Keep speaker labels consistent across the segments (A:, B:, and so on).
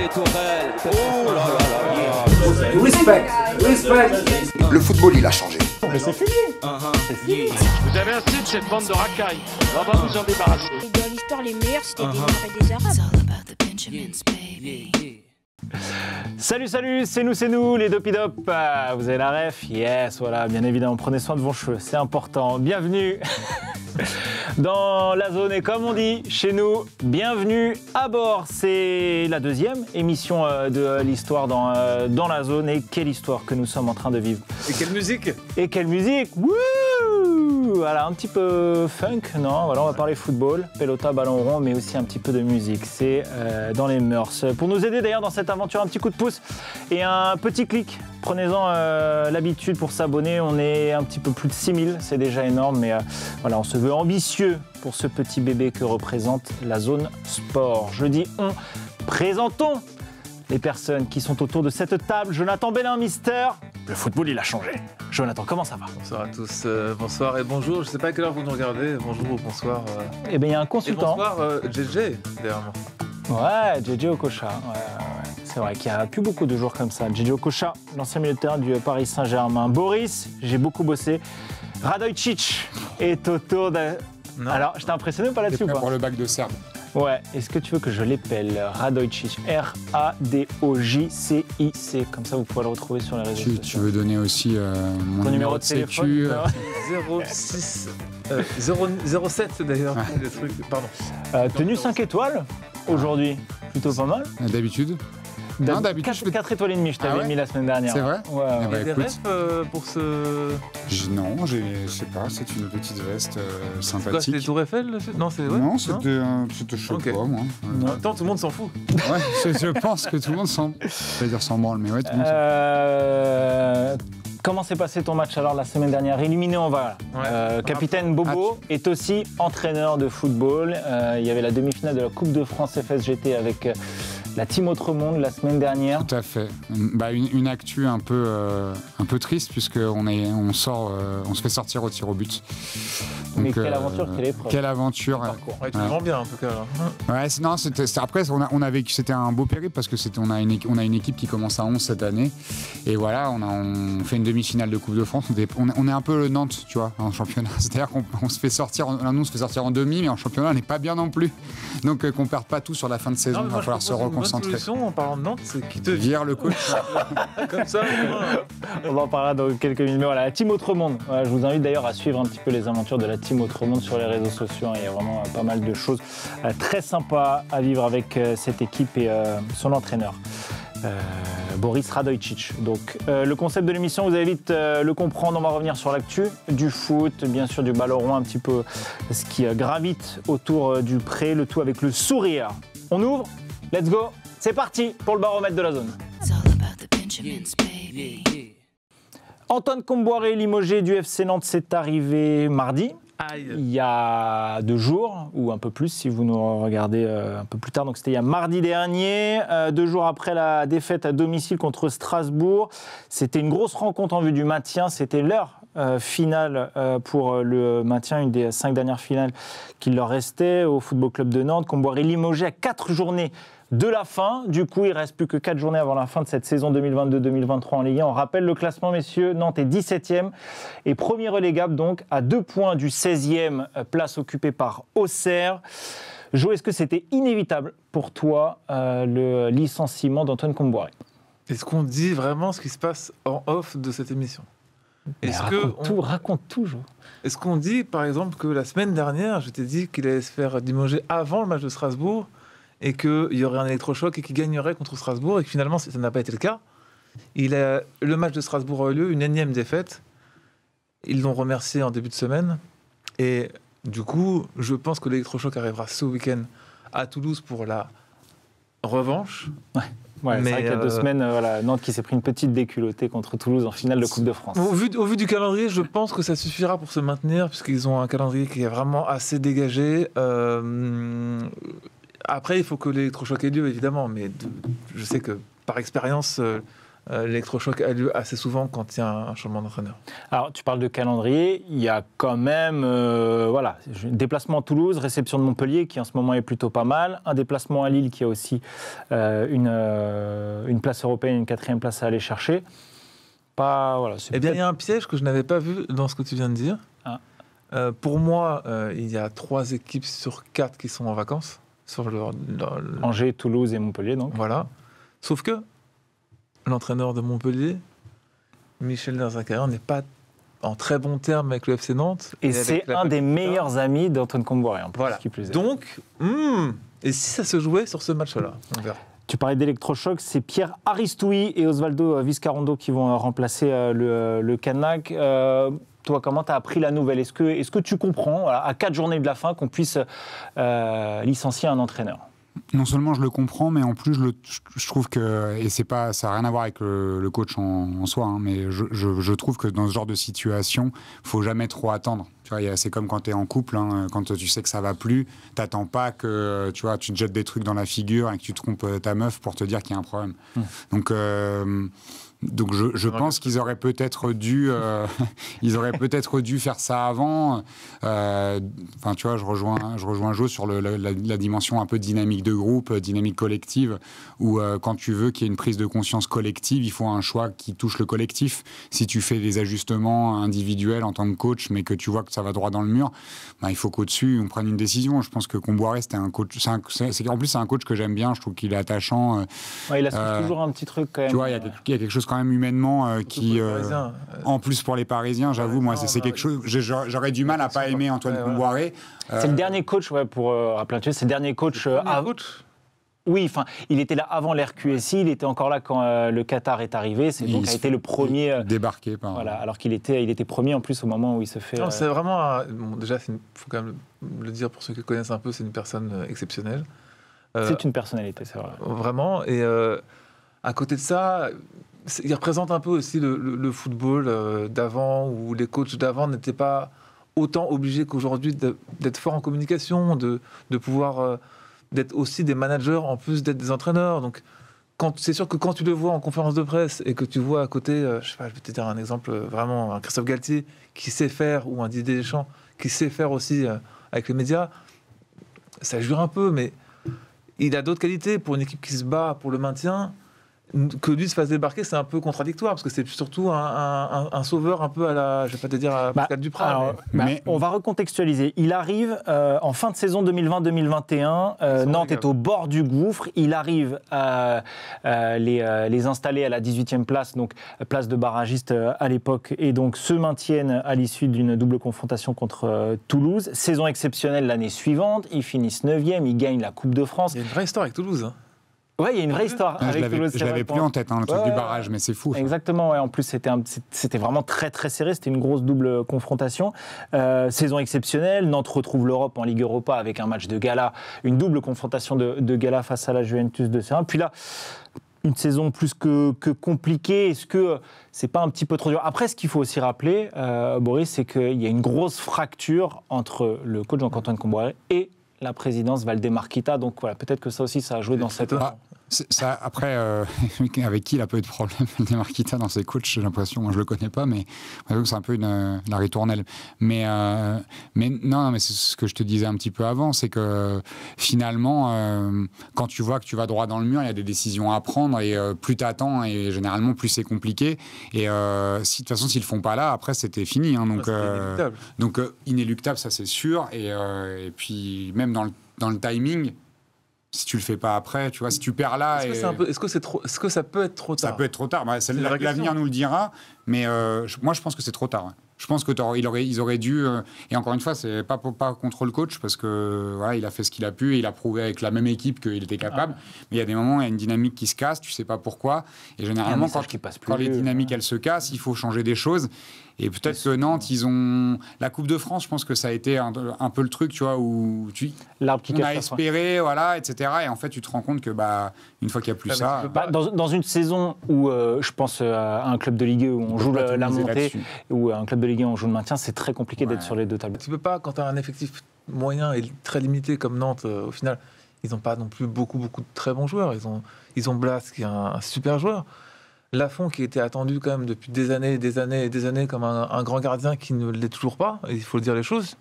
A: des tourelles. Oh là là là.
B: Respect.
C: Le football, il a changé.
D: Mais c'est fini. C'est fini.
E: Vous avez assez de cette bande de racailles. On va vous en débarrasser.
F: Dans l'histoire, les meilleurs, c'était des Noirs et des Arabes.
D: Salut, c'est nous, les Dopidop. Vous avez la ref? Yes, voilà, bien évidemment, prenez soin de vos cheveux, c'est important. Bienvenue dans la zone et comme on dit chez nous, bienvenue à bord. C'est la deuxième émission de l'histoire dans la zone. Et quelle histoire que nous sommes en train de vivre.
G: Et quelle musique
D: Wouh! Voilà, un petit peu funk, non? Voilà, on va parler football, pelota, ballon rond, mais aussi un petit peu de musique. C'est dans les mœurs. Pour nous aider d'ailleurs dans cette aventure, un petit coup de pouce et un petit clic. Prenez-en l'habitude pour s'abonner. On est un petit peu plus de 6000, c'est déjà énorme, mais voilà, on se veut ambitieux pour ce petit bébé que représente la zone sport. Je dis on, présentons les personnes qui sont autour de cette table. Jonathan Bellin, Mister. Le football, il a changé. Jonathan, comment ça va?
G: Bonsoir à tous, bonsoir et bonjour. Je sais pas à quelle heure vous nous regardez. Bonjour ou bonsoir.
D: Eh bien, il y a un
G: Et
D: consultant.
G: bonsoir JJ, derrière moi.
D: Ouais, JJ Okocha. Ouais. C'est vrai qu'il n'y a plus beaucoup de jours comme ça. JJ Okocha, l'ancien milieu de terrain du Paris Saint-Germain. Boris, j'ai beaucoup bossé. Radojcic est autour de...
G: Non.
D: Alors, je t'ai impressionné ou pas là-dessus ou pas?
B: Pour le bac de Serbe.
D: Ouais, est-ce que tu veux que je l'épelle Radojcic, R-A-D-O-J-C-I-C. Comme ça, vous pouvez le retrouver sur les réseaux sociaux.
B: Tu veux donner aussi mon
D: Ton
B: numéro de sécu.
G: 06 07 d'ailleurs. Des trucs, pardon.
D: Tenue 5 étoiles aujourd'hui. Plutôt pas mal.
B: D'habitude. Non, d'habitude, je fais...
D: 4 étoiles et demie, je t'avais
B: Ah ouais
D: mis la semaine dernière.
B: C'est vrai?
D: Ouais, ouais.
B: Eh ben,
G: Il y a des
B: écoute.
G: refs pour ce.
B: Non, je sais pas, c'est une petite veste
G: Quoi, c'est
B: sympathique.
G: les Tours Eiffel Non, c'est. Ouais,
B: Non, c'était je sais
G: Ok.
B: pas, moi.
G: En même temps, tout le monde s'en fout.
B: Ouais, je pense que tout le monde s'en... Je vais dire s'en branle, mais ouais, tout le monde s'en...
D: Comment s'est passé ton match alors la semaine dernière? Éliminé en va.
G: Ouais.
D: Capitaine Bobo est aussi entraîneur de football. Il y avait la demi-finale de la Coupe de France FSGT avec la Team Autre-Monde la semaine dernière.
B: Tout à fait. Bah, une actu un peu triste puisqu'on se fait sortir au tir au but.
D: Mais quelle aventure, quelle épreuve.
B: Quelle aventure.
G: Ouais, tu le vends bien en tout cas. Là.
B: Ouais, après, on a vécu, c'était un beau périple parce que on a une équipe qui commence à 11 cette année. Et voilà, on fait une demi-finale de Coupe de France. On est un peu le Nantes, tu vois, en championnat. C'est-à-dire qu'on se fait sortir, nous on se fait sortir en demi, mais en championnat, on n'est pas bien non plus. Donc qu'on ne perde pas tout sur la fin de saison, il va falloir se reconcentrer.
G: Une solution en parlant de Nantes, c'est qui te
B: Vire le coach.
G: comme ça.
D: On en parlera dans quelques minutes. Mais voilà, la Team Autre-Monde. Voilà, je vous invite d'ailleurs à suivre un petit peu les aventures de la Team Autre-Monde sur les réseaux sociaux. Il y a vraiment pas mal de choses très sympas à vivre avec cette équipe et son entraîneur. Boris Radojcic. Donc, le concept de l'émission, vous allez vite le comprendre. On va revenir sur l'actu du foot, bien sûr du ballon rond, un petit peu ce qui gravite autour du pré, le tout avec le sourire. On ouvre, let's go, c'est parti pour le baromètre de la zone. Antoine Kombouaré, limogé du FC Nantes, c'est arrivé mardi.
G: Aïe.
D: Il y a 2 jours, ou un peu plus si vous nous regardez un peu plus tard. Donc c'était il y a mardi dernier, 2 jours après la défaite à domicile contre Strasbourg. C'était une grosse rencontre en vue du maintien. C'était leur finale pour le maintien, une des 5 dernières finales qu'il leur restait au Football Club de Nantes. Kombouaré limogé à 4 journées de la fin. Du coup, il ne reste plus que 4 journées avant la fin de cette saison 2022-2023 en Ligue 1. On rappelle le classement, messieurs. Nantes est 17e et premier relégable, donc à 2 points du 16e, place occupée par Auxerre. Jo, est-ce que c'était inévitable pour toi le licenciement d'Antoine Kombouaré?
G: Est-ce qu'on dit vraiment ce qui se passe en off de cette émission?
D: Raconte tout, Jo.
G: Est-ce qu'on dit, par exemple, que la semaine dernière, je t'ai dit qu'il allait se faire limoger avant le match de Strasbourg et qu'il y aurait un électrochoc et qu'il gagnerait contre Strasbourg et que finalement, ça n'a pas été le cas. Le match de Strasbourg a eu lieu, une énième défaite. Ils l'ont remercié en début de semaine. Et du coup, je pense que l'électrochoc arrivera ce week-end à Toulouse pour la revanche.
D: Ouais, c'est vrai qu'il y a 2 semaines, Nantes qui s'est pris une petite déculottée contre Toulouse en finale de Coupe de France.
G: Au vu du calendrier, je pense que ça suffira pour se maintenir, puisqu'ils ont un calendrier qui est vraiment assez dégagé. Après, il faut que l'électrochoc ait lieu, évidemment, mais je sais que par expérience, l'électrochoc a lieu assez souvent quand il y a un changement d'entraîneur.
D: Alors, tu parles de calendrier, il y a quand même, déplacement à Toulouse, réception de Montpellier, qui en ce moment est plutôt pas mal, un déplacement à Lille, qui a aussi une place européenne, une 4e place à aller chercher.
G: Eh bien, il y a un piège que je n'avais pas vu dans ce que tu viens de dire.
D: Ah.
G: Pour moi, il y a 3 équipes sur 4 qui sont en vacances. Sur
D: Angers, Toulouse et Montpellier, donc.
G: Voilà. Sauf que l'entraîneur de Montpellier, Michel Derzacaire, n'est pas en très bon terme avec le FC Nantes.
D: Et c'est un des meilleurs amis d'Antoine Comboiré, en plus,
G: voilà.
D: qui plus est.
G: Donc, et si ça se jouait sur ce match-là, on verra.
D: Tu parlais d'électrochoc, c'est Pierre Aristoui et Osvaldo Viscarondo qui vont remplacer le Canac. Toi, comment tu as appris la nouvelle ? Est-ce que tu comprends, à 4 journées de la fin, qu'on puisse licencier un entraîneur ?
B: Non seulement je le comprends, mais en plus je trouve que, et ça n'a rien à voir avec le coach en soi, hein, mais je trouve que dans ce genre de situation, il ne faut jamais trop attendre. Tu vois, c'est comme quand tu es en couple, hein, quand tu sais que ça ne va plus, tu n'attends pas que tu te jettes des trucs dans la figure et que tu trompes ta meuf pour te dire qu'il y a un problème. Donc je pense qu'ils auraient peut-être dû faire ça avant. Enfin, tu vois, je rejoins Jo sur la dimension un peu dynamique de groupe, dynamique collective, où quand tu veux qu'il y ait une prise de conscience collective, il faut un choix qui touche le collectif. Si tu fais des ajustements individuels en tant que coach, mais que tu vois que ça va droit dans le mur, il faut qu'au-dessus, on prenne une décision. Je pense que Comboiré, c'était un coach... En plus, c'est un coach que j'aime bien. Je trouve qu'il est attachant.
D: Il a toujours un petit truc quand même.
B: Tu vois, il y a quelque chose quand même humainement qui... en plus pour les Parisiens, j'avoue, moi, c'est quelque chose... J'aurais du mal à pas aimer Antoine Comboiré.
D: C'est le dernier coach, pour rappeler, c'est le dernier coach... Oui, enfin, il était là avant l'RQSI, il était encore là quand le Qatar est arrivé, donc a été le premier
B: débarqué.
D: Voilà, alors qu'il était premier en plus au moment où il se fait.
G: Non, c'est vraiment déjà, il faut quand même le dire pour ceux qui connaissent un peu, c'est une personne exceptionnelle.
D: C'est une personnalité, c'est vrai.
G: Vraiment, et à côté de ça, il représente un peu aussi le football d'avant, où les coachs d'avant n'étaient pas autant obligés qu'aujourd'hui d'être forts en communication, de pouvoir d'être aussi des managers en plus d'être des entraîneurs. Donc, c'est sûr que quand tu le vois en conférence de presse et que tu vois à côté, je sais pas, je vais te dire un exemple vraiment, un Christophe Galtier qui sait faire, ou un Didier Deschamps qui sait faire aussi avec les médias, ça jure un peu, mais il a d'autres qualités pour une équipe qui se bat pour le maintien. Que lui se fasse débarquer, c'est un peu contradictoire, parce que c'est surtout un sauveur un peu à la, je vais pas te dire à Pascal Duprat.
D: Mais on va recontextualiser. Il arrive en fin de saison 2020-2021, Nantes est au bord du gouffre, il arrive à les installer à la 18e place, donc place de barragiste à l'époque, et donc se maintiennent à l'issue d'une double confrontation contre Toulouse. Saison exceptionnelle l'année suivante, ils finissent 9e, ils gagnent la Coupe de France.
G: Il y a une vraie histoire avec Toulouse, hein.
D: Oui, il y a une vraie histoire avec Toulouse.
B: Je l'avais plus en tête, le truc du barrage, mais c'est fou.
D: Exactement, en plus c'était vraiment très très serré, c'était une grosse double confrontation. Saison exceptionnelle, Nantes retrouve l'Europe en Ligue Europa avec un match de gala, une double confrontation de gala face à la Juventus de Turin. Puis là, une saison plus que compliquée. Est-ce que c'est pas un petit peu trop dur ? Après, ce qu'il faut aussi rappeler, Boris, c'est qu'il y a une grosse fracture entre le coach Jean-Antoine Comboiré et la présidence Valdemarquita, donc voilà, peut-être que ça aussi, ça a joué dans cette...
B: Ça, après, avec qui il a pas eu de problème, Valdemarquita, dans ses coachs, j'ai l'impression, moi je le connais pas, mais c'est un peu la ritournelle. Mais non, mais c'est ce que je te disais un petit peu avant, c'est que finalement, quand tu vois que tu vas droit dans le mur, il y a des décisions à prendre, et plus t'attends, et généralement, plus c'est compliqué. Et de toute façon, s'ils le font pas là, après, c'était fini. Hein, donc, inéluctable, ça c'est sûr. Et puis, même dans le timing, si tu le fais pas après, tu vois, si tu perds là...
G: Est-ce que ça peut être trop tard ?
B: Ça peut être trop tard. L'avenir nous le dira, mais moi, je pense que c'est trop tard. Ouais. Je pense qu'ils auraient dû... et encore une fois, c'est pas contre le coach, parce que voilà, il a fait ce qu'il a pu, et il a prouvé avec la même équipe qu'il était capable. Mais il y a des moments où il y a une dynamique qui se casse, tu sais pas pourquoi. Et généralement, quand les dynamiques, elles se cassent, il faut changer des choses. Et peut-être que Nantes, ils ont... La Coupe de France, je pense que ça a été un peu le truc, tu vois, où on a espéré, voilà, etc. Et en fait, tu te rends compte que, une fois qu'il n'y a plus ça...
D: Dans une saison où, je pense à un club de Ligue 1 où on joue la montée, ou un club de Ligue 1 où on joue le maintien, c'est très compliqué d'être sur les deux tableaux.
G: Tu peux pas, quand tu as un effectif moyen et très limité comme Nantes, au final, ils n'ont pas non plus beaucoup de très bons joueurs. Ils ont Blas, qui est un super joueur. Lafont qui était attendu quand même depuis des années comme un grand gardien qui ne l'est toujours pas, il faut le dire les choses.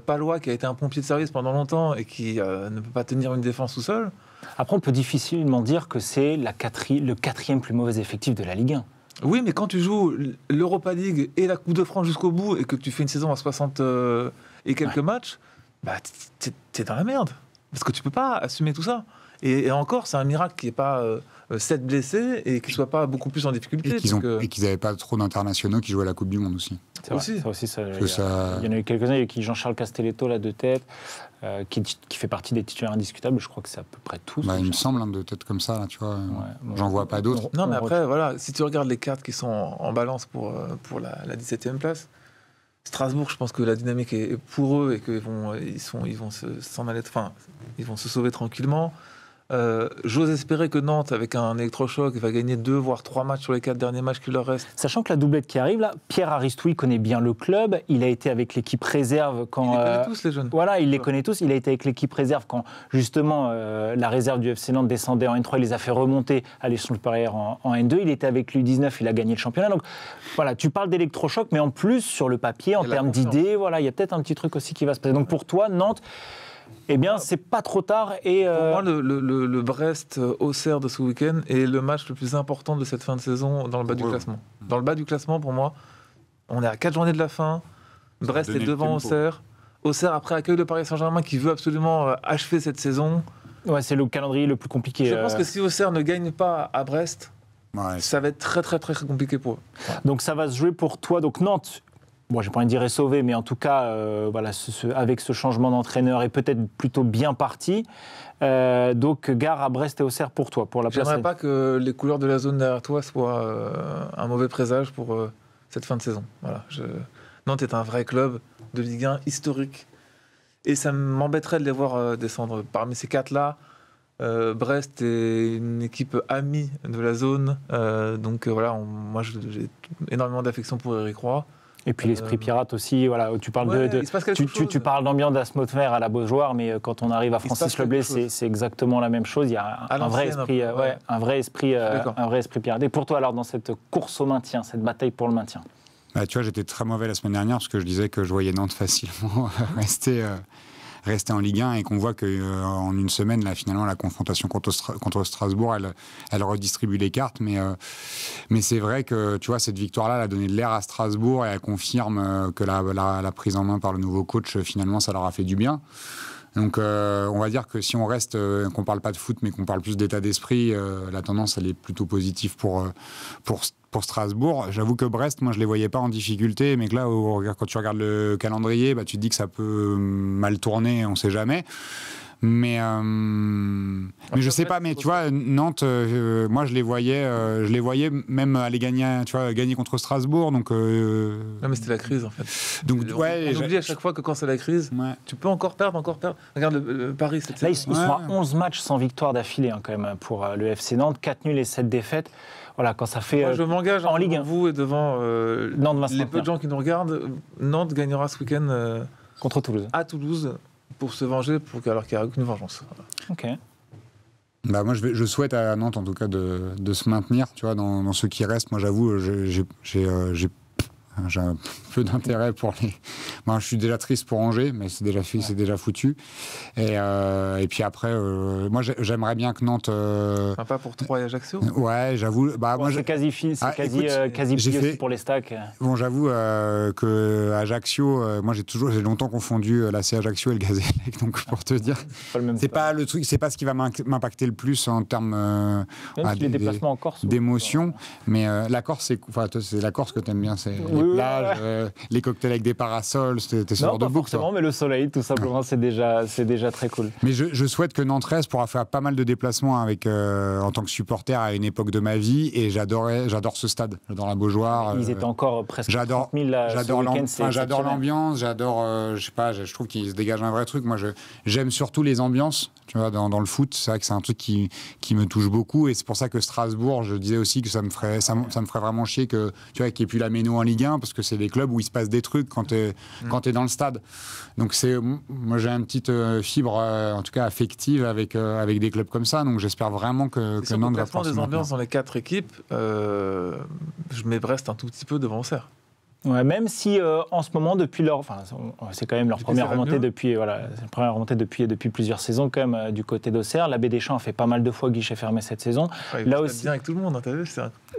G: Palois qui a été un pompier de service pendant longtemps et qui ne peut pas tenir une défense tout seul.
D: Après, on peut difficilement dire que c'est le 4e plus mauvais effectif de la Ligue 1.
G: Oui, mais quand tu joues l'Europa League et la Coupe de France jusqu'au bout et que tu fais une saison à 60 et quelques matchs, bah, t'es dans la merde. Parce que tu peux pas assumer tout ça. Et encore, c'est un miracle qu'il n'y ait pas 7 blessés et qu'ils ne soient pas beaucoup plus en difficulté.
B: Et qu'ils n'avaient pas trop d'internationaux qui jouaient à la Coupe du Monde aussi.
D: C'est vrai, il y en a eu quelques-uns, il y a eu Jean-Charles Castelletto là, de tête, qui fait partie des titulaires indiscutables, je crois que c'est à peu près tous.
B: Il me semble, de tête comme ça, là, tu vois. J'en vois pas d'autres.
G: Non, mais après, voilà, si tu regardes les cartes qui sont en balance pour la 17e place, Strasbourg, je pense que la dynamique est pour eux et qu'ils vont s'en aller, enfin, ils vont se sauver tranquillement. J'ose espérer que Nantes, avec un électrochoc, va gagner 2 voire 3 matchs sur les 4 derniers matchs qui leur restent.
D: Sachant que la doublette qui arrive là, Pierre Aristoui connaît bien le club. Il a été avec l'équipe réserve quand.
G: Il les connaît tous les jeunes.
D: Voilà, il les connaît tous. Il a été avec l'équipe réserve quand justement la réserve du FC Nantes descendait en N3. Il les a fait remonter à l'échelon supérieur en N2. Il était avec l'U19. Il a gagné le championnat. Donc voilà, tu parles d'électrochoc, mais en plus sur le papier, en termes d'idées, voilà, il y a peut-être un petit truc aussi qui va se passer. Donc pour toi, Nantes. Eh bien, c'est pas trop tard. Et
G: pour moi, le Brest-Auxerre de ce week-end est le match le plus important de cette fin de saison dans le bas du classement. Dans le bas du classement, pour moi, on est à 4 journées de la fin. Brest est devant Auxerre. Auxerre, après, accueille le Paris Saint-Germain qui veut absolument achever cette saison.
D: Ouais, c'est le calendrier le plus compliqué.
G: Je pense que si Auxerre ne gagne pas à Brest, ça va être très, très, très compliqué pour eux.
D: Donc, ça va se jouer pour toi. Donc, Nantes. Bon, j'ai pas envie de dire est sauvé, mais en tout cas, voilà, avec ce changement d'entraîneur, est peut-être plutôt bien parti. Donc, gare à Brest et Auxerre pour toi, pour la place.
G: J'aimerais pas que les couleurs de la zone derrière toi soient un mauvais présage pour cette fin de saison. Voilà, Nantes est un vrai club de Ligue 1 historique. Et ça m'embêterait de les voir descendre. Parmi ces 4-là, Brest est une équipe amie de la zone. Donc voilà, moi j'ai énormément d'affection pour Éric Roy.
D: Et puis l'esprit pirate aussi, voilà, tu parles tu parles d'ambiance d'Asmotver à la Beaujoire, mais quand on arrive à Francis Leblay, c'est exactement la même chose. Il y a un vrai esprit pirate. Et pour toi, alors, dans cette course au maintien, cette bataille pour le maintien?
B: Tu vois, j'étais très mauvais la semaine dernière parce que je disais que je voyais Nantes facilement rester en Ligue 1 et qu'on voit qu'en une semaine, là, finalement, la confrontation contre Strasbourg, elle redistribue les cartes. Mais c'est vrai que, tu vois, cette victoire-là, elle a donné de l'air à Strasbourg et elle confirme que la prise en main par le nouveau coach, finalement, ça leur a fait du bien. Donc, on va dire que si on reste, qu'on ne parle pas de foot, mais qu'on parle plus d'état d'esprit, la tendance, elle est plutôt positive pour Strasbourg. J'avoue que Brest, moi, je ne les voyais pas en difficulté, mais que là, quand tu regardes le calendrier, tu te dis que ça peut mal tourner, on ne sait jamais. Mais je sais pas, mais tu vois, Nantes, moi je les voyais même aller gagner contre Strasbourg. Donc,
G: non, mais c'était la crise en fait.
B: Donc,
G: on oublie à chaque fois que quand c'est la crise, tu peux encore perdre. Regarde le Paris, c'était.
D: Là, ils sont à 11 matchs sans victoire d'affilée quand même pour le FC Nantes, 4 nuls et 7 défaites. Voilà, quand ça fait.
G: Moi, je m'engage
D: en Ligue 1.
G: Devant vous et devant les peu de gens qui nous regardent. Nantes gagnera ce week-end
D: contre Toulouse.
G: À Toulouse. Pour se venger, alors qu'il n'y a aucune vengeance.
D: Ok.
B: Moi, je souhaite à Nantes, en tout cas, de se maintenir, tu vois, dans ce qui reste. Moi, j'avoue, j'ai un peu d'intérêt pour les. Moi, je suis déjà triste pour Angers, mais c'est déjà foutu. Et puis après, moi, j'aimerais bien que Nantes.
G: Sympa pour Troyes et Ajaccio.
B: Ouais, j'avoue. Moi,
D: c'est quasi plié pour les stacks.
B: Bon, j'avoue que Ajaccio, moi, j'ai longtemps confondu l'AC Ajaccio et le Gazélec, donc pour te dire, c'est pas le truc, c'est pas ce qui va m'impacter le plus en termes
D: les déplacements en Corse.
B: D'émotion, mais la Corse, c'est la Corse que t'aimes bien, c'est. Plages, les cocktails avec des parasols, c'était ce genre de boucle.
D: Non, mais le soleil, tout simplement, c'est déjà très cool.
B: Mais je souhaite que Nantes reste pour faire pas mal de déplacements en tant que supporter à une époque de ma vie, et j'adore ce stade, j'adore la Beaujoire.
D: Ils étaient encore presque 30 000
B: j'adore l'ambiance, je trouve qu'il se dégage un vrai truc. Moi, j'aime surtout les ambiances, tu vois, dans le foot. C'est vrai que c'est un truc qui me touche beaucoup, et c'est pour ça que Strasbourg, je disais aussi que ça me ferait vraiment chier que, tu vois, qu'il n'y ait plus la méno en Ligue 1. bien parce que c'est des clubs où il se passe des trucs quand t'es dans le stade. Donc moi j'ai une petite fibre, en tout cas affective avec des clubs comme ça. Donc j'espère vraiment que Nantes va pouvoir se
G: des
B: maintenir.
G: ambiances dans les 4 équipes, je mets Brest un tout petit peu devant Auxerre.
D: Ouais, même si en ce moment, c'est quand même leur première remontée depuis plusieurs saisons quand même du côté d'Auxerre. L'abbé Deschamps a fait pas mal de fois guichet fermé cette saison.
G: Ouais,
D: Là aussi,
G: bien avec tout le monde, hein, t'as vu,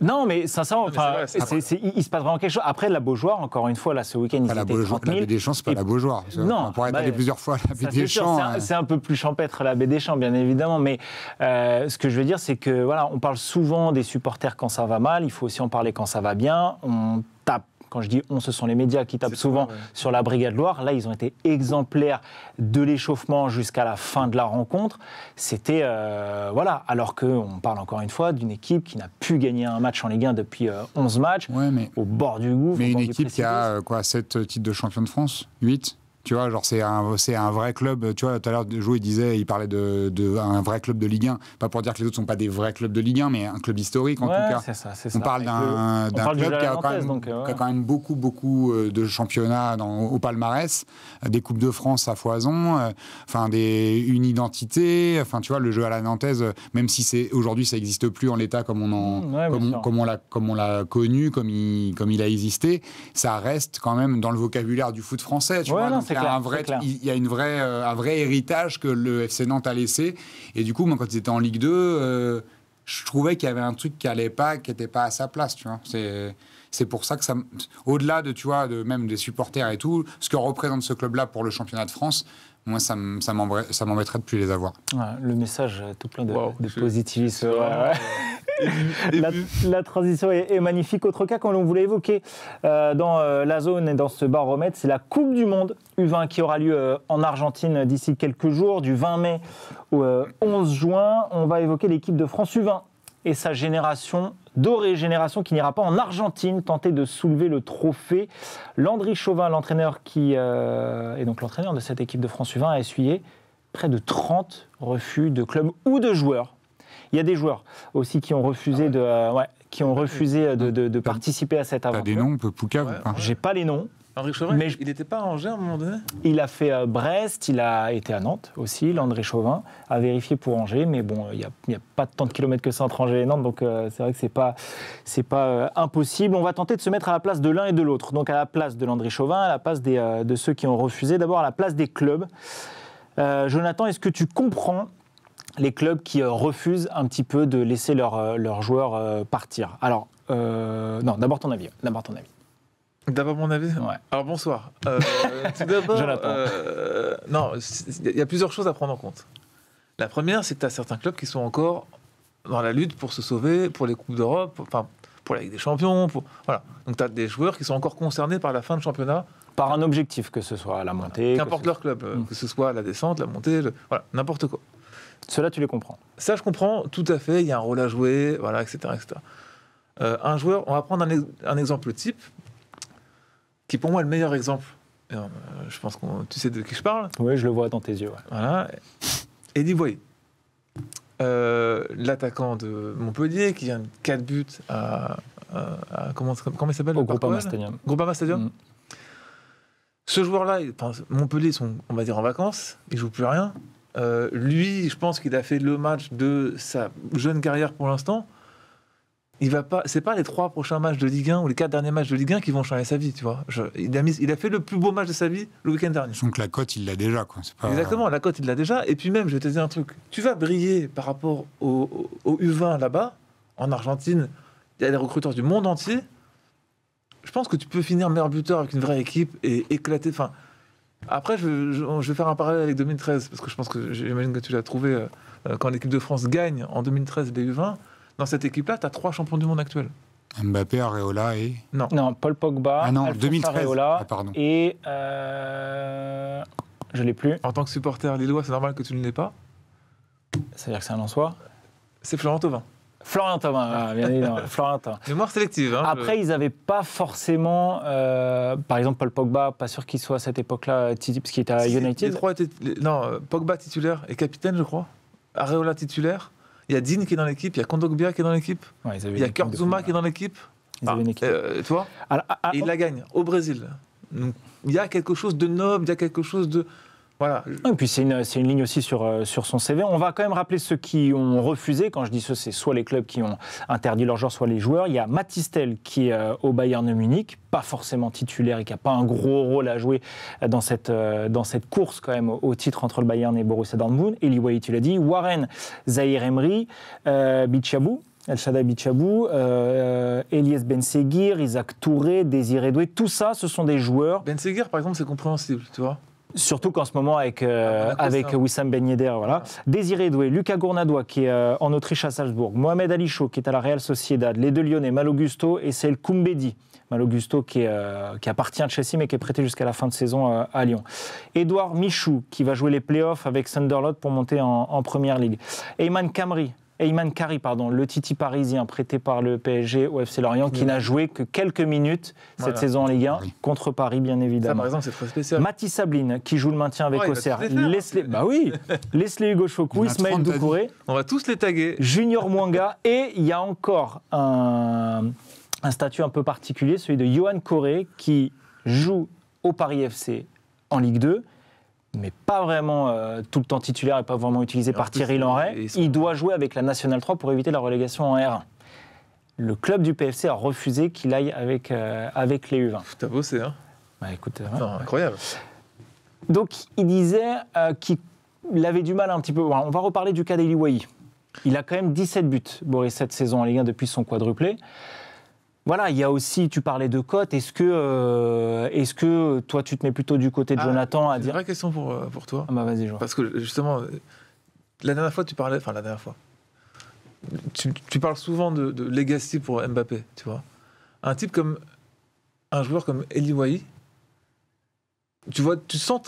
D: non, mais sincèrement, il se passe vraiment quelque chose. Après, la Beaujoire, encore une fois, là, ce week-end, ils étaient 30 000.
B: L'abbé Deschamps, c'est pas la Beaujoire.
D: Non,
B: on pourrait être allé plusieurs fois à l'abbé Deschamps.
D: C'est un peu plus champêtre, l'abbé Deschamps, bien évidemment. Mais ce que je veux dire, c'est que voilà, on parle souvent des supporters quand ça va mal. Il faut aussi en parler quand ça va bien. On tape. Quand je dis on, ce sont les médias qui tapent souvent sur la Brigade Loire. Là, ils ont été exemplaires de l'échauffement jusqu'à la fin de la rencontre. C'était, alors qu'on parle encore une fois d'une équipe qui n'a pu gagner un match en Ligue 1 depuis 11 matchs, au bord du gouffre.
B: Mais une équipe qui a 7 titres de champion de France, 8. Tu vois, genre c'est un vrai club. Tu vois, tout à l'heure, Jo, il parlait de un vrai club de Ligue 1. Pas pour dire que les autres sont pas des vrais clubs de Ligue 1, mais un club historique en tout cas.
D: C'est ça.
B: On parle d'un club qui a quand même beaucoup de championnats au palmarès, des coupes de France à foison, une identité. Enfin, tu vois, le jeu à la nantaise, même si aujourd'hui ça n'existe plus en l'état comme on l'a connu, comme il a existé, ça reste quand même dans le vocabulaire du foot français. Tu vois. Il y a un vrai héritage que le FC Nantes a laissé. Et du coup, moi, quand ils étaient en Ligue 2, je trouvais qu'il y avait un truc qui n'était pas à sa place. Tu vois. C'est pour ça que au-delà même des supporters et tout, ce que représente ce club-là pour le championnat de France, moi, ça m'embêterait de plus les avoir.
D: Ouais, le message tout plein de positivisme. La transition est magnifique. Autre cas, comme on vous l'a évoqué dans la zone et dans ce baromètre, c'est la Coupe du Monde U20 qui aura lieu en Argentine d'ici quelques jours, du 20 mai au 11 juin. On va évoquer l'équipe de France U20 et sa génération dorée, génération qui n'ira pas en Argentine tenter de soulever le trophée. Landry Chauvin, l'entraîneur est donc l'entraîneur de cette équipe de France U20, a essuyé près de 30 refus de clubs ou de joueurs. Il y a des joueurs aussi qui ont refusé de participer à cette aventure.
B: T'as des noms, Pouka?
D: J'ai pas les noms.
G: Landry Chauvin, mais il n'était pas à Angers à un moment donné?
D: Il a fait Brest, il a été à Nantes aussi, Landry Chauvin, a vérifié pour Angers, mais bon, il n'y a pas tant de kilomètres que ça entre Angers et Nantes, donc c'est vrai que c'est pas impossible. On va tenter de se mettre à la place de l'un et de l'autre, donc à la place de Landry Chauvin, à la place de ceux qui ont refusé, d'abord à la place des clubs. Jonathan, est-ce que tu comprends les clubs qui refusent un petit peu de laisser leurs joueurs partir? Alors, non, d'abord ton avis.
G: D'abord mon avis.
D: Ouais.
G: Alors bonsoir. Tout d'abord, il y a plusieurs choses à prendre en compte. La première, c'est que tu as certains clubs qui sont encore dans la lutte pour se sauver, pour les Coupes d'Europe, pour la Ligue des Champions. Voilà. Donc tu as des joueurs qui sont encore concernés par la fin de championnat.
D: Par un objectif, que ce soit la montée.
G: Qu'importe leur club, que ce soit la descente, la montée, n'importe quoi.
D: Cela, tu les comprends?
G: Ça, je comprends tout à fait. Il y a un rôle à jouer, voilà, etc. Un joueur, on va prendre un exemple type, qui pour moi est le meilleur exemple. Je pense que tu sais de qui je parle.
D: Oui, je le vois dans tes yeux. Ouais.
G: Voilà. Eddie Boye, l'attaquant de Montpellier, qui vient de 4 buts à comment il s'appelle?
D: Au Groupama Stadium.
G: Groupama Stadium. Ce joueur-là, Montpellier, ils sont, on va dire, en vacances. Il ne joue plus rien. Lui, je pense qu'il a fait le match de sa jeune carrière pour l'instant. C'est pas les 3 prochains matchs de Ligue 1 ou les 4 derniers matchs de Ligue 1 qui vont changer sa vie, tu vois. Il a fait le plus beau match de sa vie le week-end dernier.
B: Donc la cote, il l'a déjà, quoi.
G: Exactement, la cote, il l'a déjà. Et puis même, je vais te dire un truc. Tu vas briller par rapport au U20 là-bas, en Argentine. Il y a des recruteurs du monde entier. Je pense que tu peux finir meilleur buteur avec une vraie équipe et éclater. Enfin, après, je vais faire un parallèle avec 2013, parce que je pense que j'imagine que tu l'as trouvé quand l'équipe de France gagne en 2013 les U20. Dans cette équipe-là, tu as 3 champions du monde actuels.
B: Mbappé, Areola et...
D: Non, Paul Pogba, Alphonse
B: 2013.
D: Areola et... je l'ai plus.
G: En tant que supporter lillois, c'est normal que tu ne l'aies pas.
D: C'est-à-dire que c'est un Lensois?
G: C'est Florent Thauvin.
D: Florent Thauvin, bien évidemment. Florent Thauvin.
G: Mémoire sélective.
D: Après, ils n'avaient pas forcément... par exemple, Paul Pogba, pas sûr qu'il soit à cette époque-là, parce qu'il était à United.
G: Les 3 étaient... Non, Pogba titulaire et capitaine, je crois. Areola titulaire. Il y a Dean qui est dans l'équipe, il y a Kondogbia qui est dans l'équipe, il y a Kurt Zouma qui est dans l'équipe.
D: Ils avaient une équipe.
G: Tu vois, et il la gagne au Brésil. Donc, il y a quelque chose de noble, il y a quelque chose de... Voilà.
D: Et puis c'est une ligne aussi sur son CV. On va quand même rappeler ceux qui ont refusé. Quand je dis ceux, c'est soit les clubs qui ont interdit leurs joueurs, soit les joueurs. Il y a Mathys Tel qui est au Bayern de Munich, pas forcément titulaire et qui n'a pas un gros rôle à jouer dans cette course quand même au titre entre le Bayern et Borussia Dortmund. Eli Wahi, tu l'as dit. Warren Zaïre-Emery, Bichabou. El Shaddai Bichabou, Elias Benseguir, Isaac Touré, Désiré Doué, tout ça, ce sont des joueurs.
G: Benseguir, par exemple, c'est compréhensible, tu vois.
D: Surtout qu'en ce moment, avec Wissam Ben Yedder, voilà. Désiré Doué, Lucas Gournadois, qui est en Autriche à Salzbourg, Mohamed Ali Chaud, qui est à la Real Sociedad, les deux Lyonnais, Malo Gusto et Sel Koumbedi. Malo Gusto qui appartient à Chelsea, mais qui est prêté jusqu'à la fin de saison à Lyon. Édouard Michou, qui va jouer les playoffs avec Sunderland pour monter en Première Ligue. Ayman Kari, le Titi parisien prêté par le PSG au FC Lorient, qui n'a joué que quelques minutes cette saison en Ligue 1, contre Paris, bien évidemment.
G: Ça, par exemple, c'est très spécial.
D: Mathis Sabline, qui joue le maintien avec Auxerre. Leslie Hugo Chokou, Ismaël Doucouré.
G: On va tous les taguer.
D: Junior Mwanga. Et il y a encore un statut un peu particulier, celui de Yohan Coré, qui joue au Paris FC en Ligue 2. Mais pas vraiment tout le temps titulaire et pas vraiment utilisé par Thierry Lanray. Il doit jouer avec la Nationale 3 pour éviter la relégation en R1. Le club du PFC a refusé qu'il aille avec les U20.
G: T'as bossé, hein?
D: Bah, écoute,
G: non, incroyable.
D: Donc, il disait qu'il avait du mal un petit peu... On va reparler du cas d'Eli Wahi. Il a quand même 17 buts, Boris, cette saison en Ligue 1 depuis son quadruplé. Voilà, il y a aussi, tu parlais de cote. Est-ce que toi, tu te mets plutôt du côté de Jonathan à dire...
G: C'est une vraie question pour toi.
D: Ah bah vas-y, Jean.
G: Parce que justement, la dernière fois, tu parlais... Enfin, la dernière fois. Tu parles souvent de legacy pour Mbappé, tu vois. Un joueur comme Eli Wahi, tu vois, tu sens...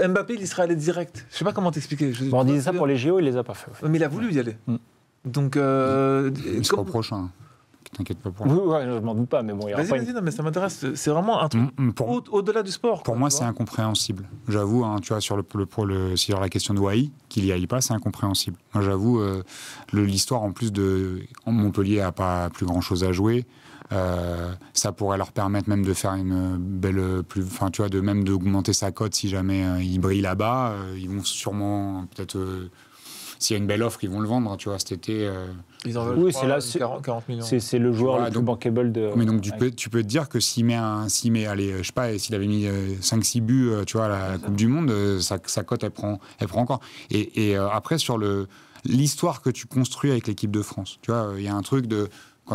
G: Mbappé, il y serait allé direct. Je sais pas comment t'expliquer.
D: On disait ça pour les JO, il les a pas fait.
G: Mais il a voulu y aller. Donc...
B: il sera prochain. T'inquiète pas pour
D: moi. Oui, je m'en doute pas, mais bon, il y aura
G: Vas-y, non, mais ça m'intéresse. C'est vraiment un truc au-delà du sport.
B: Pour moi, c'est incompréhensible. J'avoue, hein, tu vois, sur la question de Wahi, qu'il y aille pas, c'est incompréhensible. Moi, j'avoue, l'histoire, en plus de Montpellier a pas plus grand-chose à jouer. Ça pourrait leur permettre même de faire une belle, enfin, tu vois, même d'augmenter sa cote si jamais il brille là-bas. Ils vont sûrement peut-être. S'il y a une belle offre, ils vont le vendre, tu vois, cet été.
G: Ils en veulent 40 millions.
D: C'est le joueur le plus bankable de...
B: Mais donc, tu peux te dire que s'il allez, je sais pas, s'il avait mis 5-6 buts, tu vois, à la Coupe du Monde, sa cote, elle prend encore. Et après, sur l'histoire que tu construis avec l'équipe de France, tu vois, il y a un truc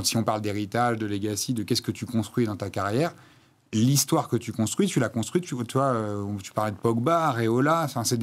B: si on parle d'héritage, de legacy, de qu'est-ce que tu construis dans ta carrière, l'histoire que tu construis, tu l'as construite, tu parlais de Pogba, Areola, enfin, ces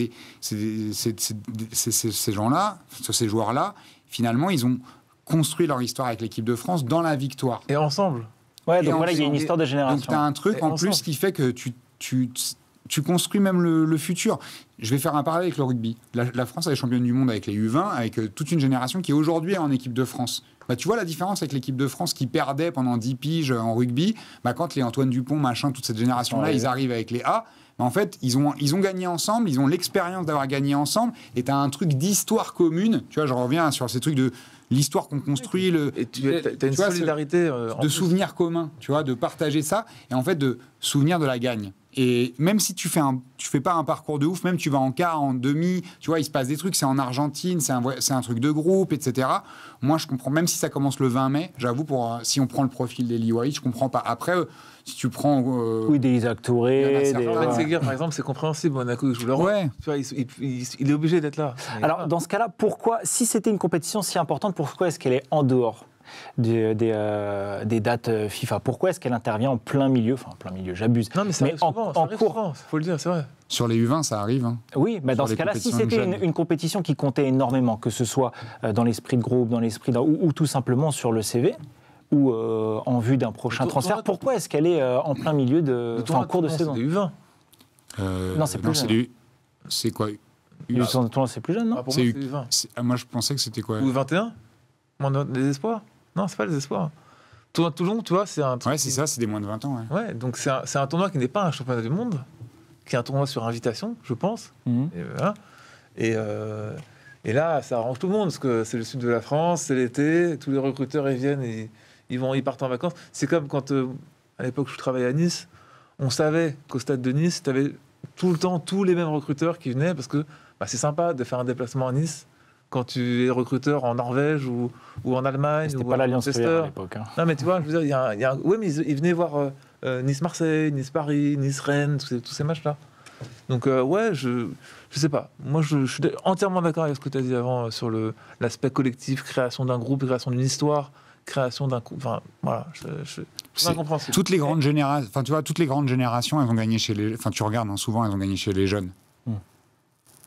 B: gens-là, ces joueurs-là, finalement, ils ont construit leur histoire avec l'équipe de France dans la victoire.
G: Et ensemble.
D: Ouais, donc voilà, il y a une histoire de génération.
B: Donc tu as un truc en plus qui fait que tu construis même le futur. Je vais faire un parallèle avec le rugby. La France, elle est championne du monde avec les U20, avec toute une génération qui aujourd'hui est en équipe de France. Bah, tu vois la différence avec l'équipe de France qui perdait pendant 10 piges en rugby. Bah, quand les Antoine Dupont, machin, toute cette génération-là, ils arrivent avec les A. Bah, en fait, ils ont gagné ensemble, ils ont l'expérience d'avoir gagné ensemble. Et tu as un truc d'histoire commune. Tu vois, je reviens sur ces trucs de l'histoire qu'on construit.
G: Et tu as une solidarité.
B: De souvenirs communs, tu vois, de partager ça. Et en fait, de souvenir de la gagne. Et même si tu fais pas un parcours de ouf, même tu vas en quart, en demi, tu vois, il se passe des trucs, c'est en Argentine, c'est un truc de groupe, etc. Moi, je comprends, même si ça commence le 20 mai, j'avoue, si on prend le profil d'Eli Wahi, je comprends pas. Après, si tu prends...
D: oui, des Isaac Touré...
G: Seguir, par exemple, c'est compréhensible, Monaco joue leur rôle.
B: Ouais.
G: Tu vois, il est obligé d'être là.
D: Alors, dans ce cas-là, pourquoi, si c'était une compétition si importante, pourquoi est-ce qu'elle est en dehors des dates FIFA? Pourquoi est-ce qu'elle intervient en plein milieu? Enfin, en plein milieu, j'abuse.
G: Non, mais ça arrive souvent,
D: en cours.
G: Il faut le dire, c'est vrai.
B: Sur les U20, ça arrive. Hein.
D: Oui, mais dans ce cas-là, si c'était une compétition qui comptait énormément, que ce soit dans l'esprit de groupe, ou tout simplement sur le CV, ou en vue d'un prochain transfert, pourquoi est-ce qu'elle est en plein milieu en cours de saison?
G: C'est des U20.
D: Non, c'est plus jeune.
B: C'est quoi?
D: Le tournoi, c'est plus jeune, non?
G: Pour moi, c'est U20.
B: Moi, je pensais que c'était quoi?
G: Ou 21 des espoirs? Non, c'est pas les espoirs. Tournoi de Toulon, tu vois, c'est un truc.
B: Ouais, c'est ça, c'est des moins de 20 ans.
G: Ouais, donc c'est un tournoi qui n'est pas un championnat du monde, qui est un tournoi sur invitation, je pense. Et voilà. Et là, ça arrange tout le monde, parce que c'est le sud de la France, c'est l'été, tous les recruteurs ils viennent et ils partent en vacances. C'est comme quand, à l'époque, je travaillais à Nice, on savait qu'au stade de Nice, tu avais tout le temps tous les mêmes recruteurs qui venaient parce que c'est sympa de faire un déplacement à Nice quand tu es recruteur en Norvège ou en Allemagne.
D: C'était
G: ou
D: pas
G: à
D: l'Alliance
G: Manchester.
D: Rivière à l'époque.
G: Non, mais tu vois, je veux dire, oui, mais ils venaient voir Nice-Marseille, Nice-Paris, Nice-Rennes, tous ces matchs-là. Donc, ouais, je sais pas. Moi, je suis entièrement d'accord avec ce que tu as dit avant sur l'aspect collectif, création d'un groupe, création d'une histoire, création d'un coup. Enfin, voilà, c'est incompréhensible.
B: Toutes les grandes générations, enfin, tu vois, toutes les grandes générations, elles ont gagné chez les. Enfin, tu regardes, hein, souvent, elles ont gagné chez les jeunes.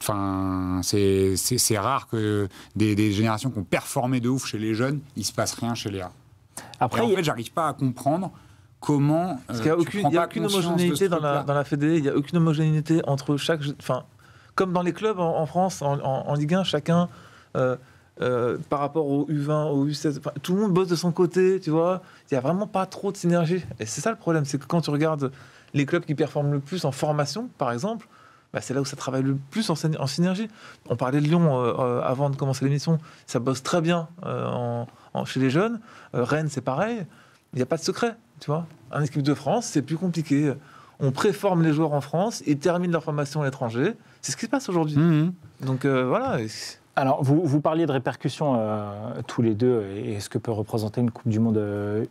B: Enfin, c'est rare que des générations qui ont performé de ouf chez les jeunes, il se passe rien chez les A.
D: Après,
B: en fait, j'arrive pas à comprendre comment.
G: Parce qu'il n'y a aucune homogénéité dans la Fédé, il n'y a aucune homogénéité entre chaque. Enfin, comme dans les clubs en France, en Ligue 1, chacun, par rapport au U20, au U16, tout le monde bosse de son côté, tu vois. Il n'y a vraiment pas trop de synergie. Et c'est ça le problème, c'est que quand tu regardes les clubs qui performent le plus en formation, par exemple, c'est là où ça travaille le plus en synergie. On parlait de Lyon avant de commencer l'émission, ça bosse très bien chez les jeunes. Rennes, c'est pareil. Il n'y a pas de secret, tu vois. En équipe de France, c'est plus compliqué. On préforme les joueurs en France, ils terminent leur formation à l'étranger. C'est ce qui se passe aujourd'hui. Donc voilà.
D: Alors, vous parliez de répercussions tous les deux et ce que peut représenter une Coupe du Monde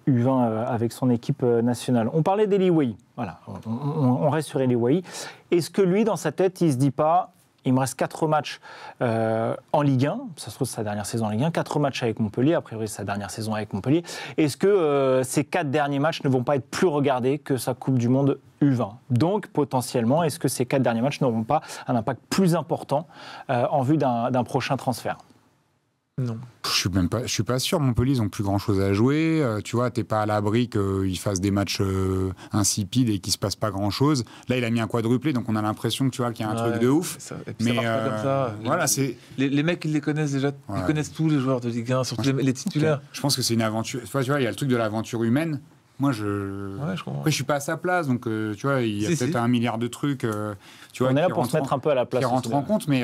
D: U20 avec son équipe nationale. On parlait d'Eli Wahi. Voilà, on reste sur Eli Wahi. Est-ce que lui, dans sa tête, il ne se dit pas, il me reste 4 matchs en Ligue 1, ça se trouve sa dernière saison en Ligue 1, 4 matchs avec Montpellier, a priori sa dernière saison avec Montpellier. Est-ce que ces 4 derniers matchs ne vont pas être plus regardés que sa Coupe du Monde U20 ? Donc, potentiellement, est-ce que ces 4 derniers matchs n'auront pas un impact plus important en vue d'un prochain transfert ?
G: Non.
B: Je suis pas sûr. Montpellier, ils ont plus grand chose à jouer. Tu vois, t'es pas à l'abri qu'ils fassent des matchs insipides et qu'il se passe pas grand chose. Là, il a mis un quadruplé, donc on a l'impression que tu vois qu'il y a un truc de ouf.
G: Et puis ça marche pas comme ça.
B: Voilà, c'est
G: les mecs, ils les connaissent déjà. Ils connaissent tous les joueurs de Ligue 1, surtout les titulaires.
B: Je pense que c'est une aventure. Tu vois, il y a le truc de l'aventure humaine. Moi, après, je suis pas à sa place, donc tu vois, il y a peut-être 1 milliard de trucs. Tu vois,
D: on est là pour se mettre un peu à la place.
B: Qui rentrent en compte, mais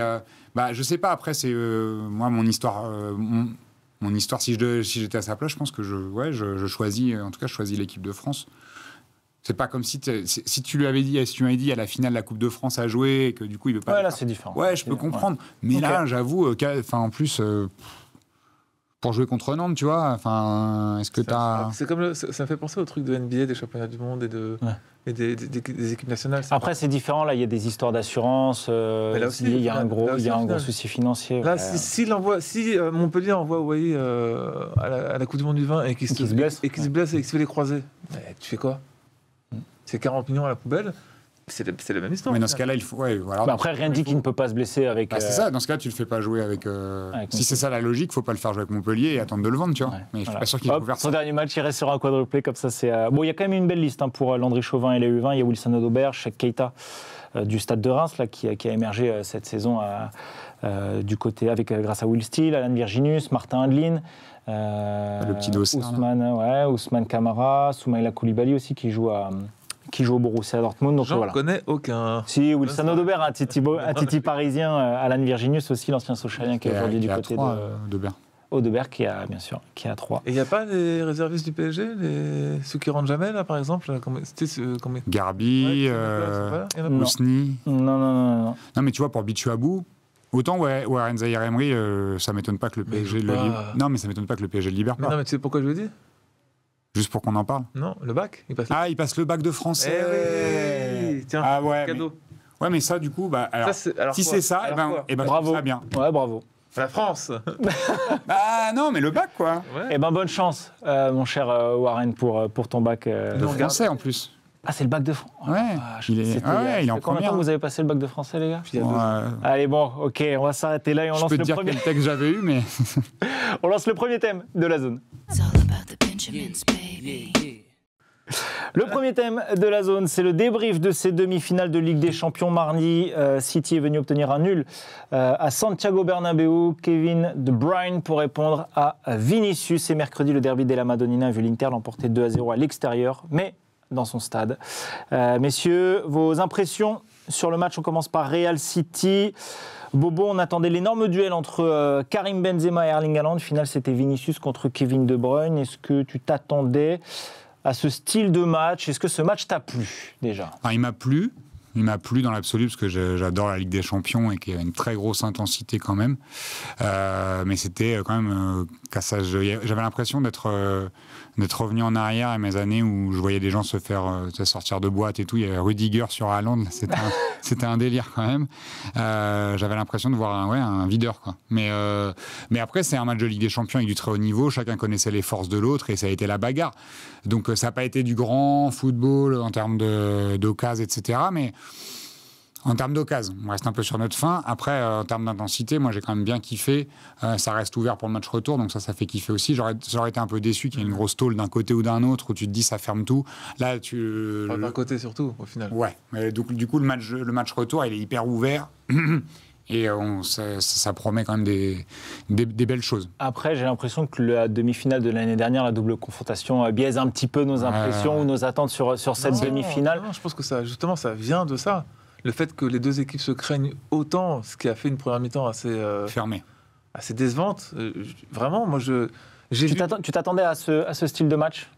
B: je sais pas. Après, c'est moi mon histoire. Mon histoire, si j'étais à sa place, je pense que je choisis. En tout cas, je choisis l'équipe de France. C'est pas comme si tu lui avais dit, il y a la finale de la Coupe de France à jouer et que du coup il veut pas.
D: Ouais, là c'est différent.
B: Ouais, je peux comprendre. Mais là, j'avoue, en plus. Pour jouer contre Nantes, tu vois, est-ce que
G: c'est comme ça me fait penser au truc de NBA, des championnats du monde et des équipes nationales.
D: Après, c'est différent. Là, il y a des histoires d'assurance. Là aussi, il y a un gros souci financier.
G: Là, si Montpellier envoie Wahi à la Coupe du Monde du 20 et qu'il se blesse et qu'il se fait les croisés, tu fais quoi ? C'est 40 millions à la poubelle. C'est la même histoire.
B: Mais dans ce cas-là, il faut. Ouais, voilà.
D: Après, rien ne dit qu'il ne peut pas se blesser avec.
B: C'est ça. Dans ce cas, tu le fais pas jouer avec. Si c'est ça la logique, il faut pas le faire jouer avec Montpellier et attendre de le vendre, tu vois.
D: Ouais,
B: mais je suis pas sûr qu'il faut faire ça.
D: Son dernier match, il reste sur un quadruplé comme ça. Bon, il y a quand même une belle liste pour Landry Chauvin et les U20. Il y a Wilson Odobert, Cheikh Keita du Stade de Reims là, qui a émergé cette saison du côté grâce à Will Steele, Alan Virginus, Martin Adeline.
B: Le petit dossier.
D: Ousmane Camara, Soumaïla Koulibaly aussi qui joue au Borussia Dortmund. Donc,
G: j'en connais aucun.
D: Si, Wilson Odobert, un titi parisien, Alan Virginus aussi, l'ancien Sochalien qui est aujourd'hui du côté Odobert qui a 3.
G: Et il n'y a pas les réservistes du PSG, ceux qui rentrent jamais, là, par exemple
B: Garbi, Ousni.
D: Non,
B: mais tu vois, pour Bichuabou, autant Warren Zahir Emery, ça m'étonne pas que le PSG le libère. Non, mais ça m'étonne pas que le PSG le libère pas.
G: Non, mais tu sais pourquoi je le dis ?
B: Juste pour qu'on en parle.
G: Non, le bac.
B: Il passe le bac de français.
G: Oui. Tiens, cadeau.
B: Ouais, mais ça, du coup, si c'est ça,
D: bravo.
B: Ça bien.
D: Ouais, bravo.
G: La France.
B: Non, mais le bac, quoi.
G: Ouais.
D: Bonne chance, mon cher Warren, pour ton bac.
B: De français, en plus.
D: Ah, c'est le bac de français.
B: Ouais, il est en première.
D: Combien de temps vous avez passé le bac de français, les gars ? Allez, bon, ok, on va s'arrêter là et on lance le premier.
B: Je peux te dire quel texte j'avais eu, mais...
D: On lance le premier thème de la zone. Le premier thème de la zone, c'est le débrief de ces demi-finales de Ligue des Champions. Mardi, City est venu obtenir un nul à Santiago Bernabéu. Kevin De Bruyne pour répondre à Vinicius. Et mercredi, le derby de la Madonnina a vu l'Inter l'emporter 2-0 à l'extérieur, mais dans son stade. Messieurs, vos impressions sur le match, on commence par Real City. Bobo, on attendait l'énorme duel entre Karim Benzema et Erling Haaland. Au final, c'était Vinicius contre Kevin De Bruyne. Est-ce que tu t'attendais à ce style de match? Est-ce que ce match t'a plu déjà?
B: Il m'a plu. Il m'a plu dans l'absolu parce que j'adore la Ligue des Champions et qu'il y a une très grosse intensité quand même. Mais c'était quand même cassage. J'avais l'impression d'être revenu en arrière à mes années où je voyais des gens se faire sortir de boîte et tout. Il y avait Rudiger sur Haaland, c'était un délire quand même. J'avais l'impression de voir un videur, quoi. Mais après, c'est un match de Ligue des Champions avec du très haut niveau. Chacun connaissait les forces de l'autre et ça a été la bagarre. Donc ça n'a pas été du grand football en termes d'occasion, etc. Mais en termes d'occasion, on reste un peu sur notre fin. Après, en termes d'intensité, moi j'ai quand même bien kiffé. Ça reste ouvert pour le match retour, donc ça fait kiffer aussi. J'aurais été un peu déçu qu'il y ait une grosse tôle d'un côté ou d'un autre où tu te dis ça ferme tout. Là,
G: d'un côté surtout, au final.
B: Ouais. Mais donc, du coup, le match retour, il est hyper ouvert. Et ça promet quand même des belles choses.
D: Après, j'ai l'impression que la demi-finale de l'année dernière, la double confrontation, biaise un petit peu nos impressions ou nos attentes sur cette demi-finale.
G: Non, je pense que ça vient de ça. Le fait que les deux équipes se craignent autant, ce qui a fait une première mi-temps assez
B: fermée,
G: assez décevante. Vraiment, moi,
D: tu t'attendais à ce style de match?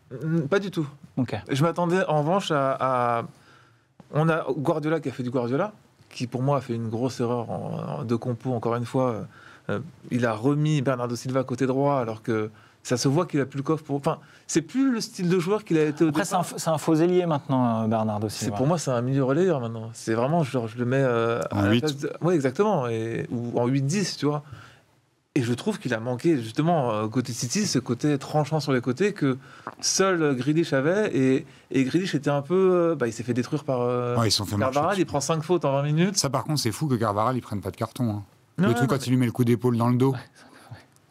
G: Pas du tout.
D: Okay.
G: Je m'attendais en revanche on a Guardiola qui a fait du Guardiola, qui pour moi a fait une grosse erreur de compo, encore une fois. Il a remis Bernardo Silva côté droit, alors que ça se voit qu'il a plus le coffre pour... Enfin, c'est plus le style de joueur qu'il a été au départ.
D: Après, c'est un faux ailier maintenant, Bernardo Silva.
G: Pour moi, c'est un milieu relayeur maintenant. C'est vraiment, genre, je le mets
B: en 8.
G: Oui, exactement. Ou en 8-10, tu vois. Et je trouve qu'il a manqué, justement, côté City, ce côté tranchant sur les côtés que seul Grealish avait. Et Grealish était un peu... il s'est fait détruire par Carvajal. Il prend 5 fautes en 20 minutes.
B: Ça, par contre, c'est fou que Carvajal, il prenne pas de carton. Hein. Le truc, quand il lui met le coup d'épaule dans le dos...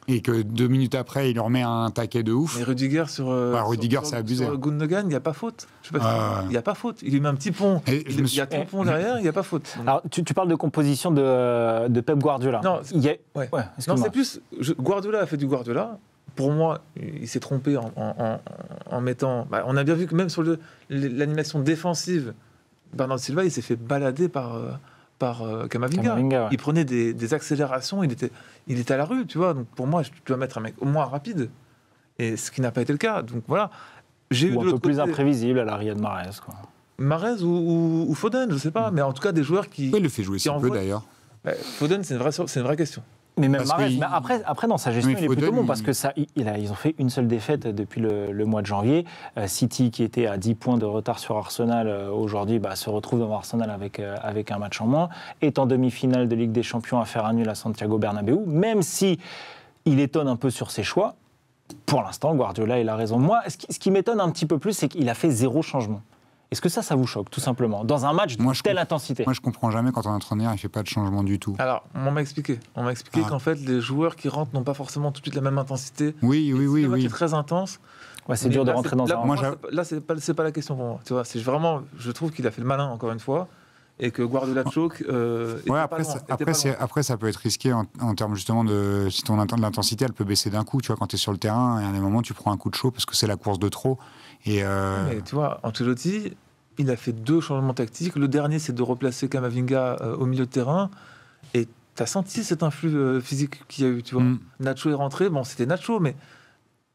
B: Et que 2 minutes après, il leur met un taquet de ouf.
G: Mais Rudiger
B: c'est abusé.
G: Sur Gundogan, il n'y a pas faute. Il n'y a pas faute. Il lui met un petit pont. Il y a tout pont derrière, il n'y a pas faute.
D: Alors, tu parles de composition de Pep Guardiola.
G: Non, c'est plus... Guardiola a fait du Guardiola. Pour moi, il s'est trompé en mettant... on a bien vu que même sur l'animation défensive, Bernardo Silva, il s'est fait balader par Camavinga. Ouais. Il prenait des accélérations, il était à la rue, tu vois. Donc pour moi, tu dois mettre un mec au moins rapide. Et ce qui n'a pas été le cas. Donc voilà.
D: Ou un peu plus imprévisible à la Riyad Mahrez, quoi.
G: Mahrez ou Foden, je sais pas. Mais en tout cas, des joueurs qui...
B: Oui, il le fait jouer si peu, d'ailleurs.
G: Foden, c'est une vraie question.
D: Mais même Mahrez, après, dans sa gestion, il est plutôt bon parce que ils ont fait une seule défaite depuis le mois de janvier. City, qui était à 10 points de retard sur Arsenal, aujourd'hui se retrouve devant Arsenal avec un match en moins, est en demi-finale de Ligue des Champions à faire un nul à Santiago Bernabéu, même si il étonne un peu sur ses choix. Pour l'instant, Guardiola, il a raison. Moi, ce qui m'étonne un petit peu plus, c'est qu'il a fait 0 changement. Est-ce que ça vous choque, tout simplement, dans un match de telle intensité?
B: Moi, je comprends jamais quand un entraîneur ne fait pas de changement du tout.
G: Alors, on m'a expliqué qu'en fait, les joueurs qui rentrent n'ont pas forcément tout de suite la même intensité.
B: Oui.
G: Qui est très intense.
D: Ouais, c'est dur de rentrer dans un...
G: Là, c'est pas la question pour moi. Tu vois, c'est vraiment... Je trouve qu'il a fait le malin, encore une fois, et que Guardiola choque...
B: Après, ça peut être risqué en termes, justement, de... Si l'intensité, elle peut baisser d'un coup. Tu vois, quand tu es sur le terrain, et à un moment, tu prends un coup de chaud parce que c'est la course de trop. Mais
G: tu vois, Ancelotti... Il a fait 2 changements tactiques. Le dernier, c'est de replacer Camavinga au milieu de terrain. Et tu as senti cet influx physique qu'il y a eu. Tu vois. Nacho est rentré. Bon, c'était Nacho, mais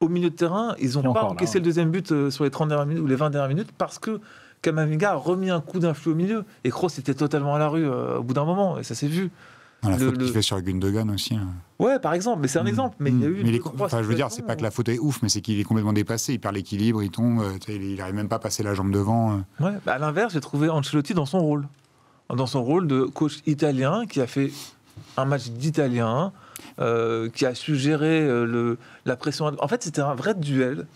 G: au milieu de terrain, ils n'ont pas encaissé le deuxième but sur les 30 dernières minutes ou les 20 dernières minutes parce que Camavinga a remis un coup d'influx au milieu. Et Kroos était totalement à la rue au bout d'un moment. Et ça s'est vu.
B: La faute qu'il fait sur Gundogan aussi.
G: Ouais, par exemple, mais c'est un exemple. Mais il y a eu.
B: Je veux dire, c'est pas que la faute est ouf, mais c'est qu'il est complètement dépassé. Il perd l'équilibre, il tombe, il n'arrive même pas à passer la jambe devant.
G: Ouais, à l'inverse, j'ai trouvé Ancelotti dans son rôle. Dans son rôle de coach italien qui a fait un match d'italien, qui a su gérer la pression. En fait, c'était un vrai duel.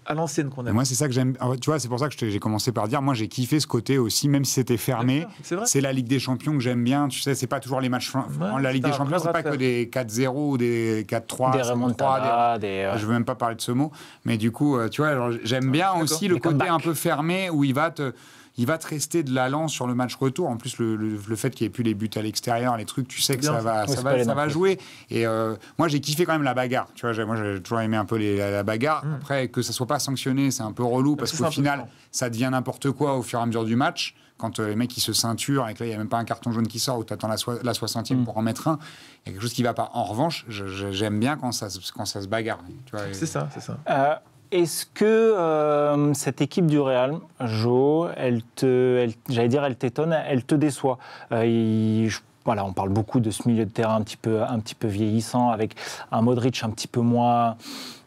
G: À l'ancienne qu'on aime.
B: Moi, c'est ça que j'aime. Tu vois, c'est pour ça que j'ai commencé par dire, moi, j'ai kiffé ce côté aussi, même si c'était fermé. C'est la Ligue des Champions que j'aime bien. Tu sais, c'est pas toujours les matchs. La Ligue des Champions, c'est pas que des 4-0 ou des 4-3.
D: Des remontadas.
B: Je veux même pas parler de ce mot. Mais du coup, tu vois, j'aime bien aussi le côté un peu fermé où il va te rester de l'allant sur le match retour. En plus, le fait qu'il n'y ait plus les buts à l'extérieur, les trucs, tu sais que ça va jouer. Et moi, j'ai kiffé quand même la bagarre. Tu vois, moi, j'ai toujours aimé un peu la bagarre. Après, que ça ne soit pas sanctionné, c'est un peu relou parce qu'au final, ça devient n'importe quoi au fur et à mesure du match. quand les mecs ils se ceinturent et que là il n'y a même pas un carton jaune qui sort, où tu attends la 60e pour en mettre un, il y a quelque chose qui ne va pas. En revanche, j'aime bien quand ça se bagarre. Tu vois,
G: C'est ça.
D: Est-ce que cette équipe du Real, Jo, elle t'étonne, elle te déçoit Voilà, on parle beaucoup de ce milieu de terrain un petit peu vieillissant, avec un Modric un petit peu moins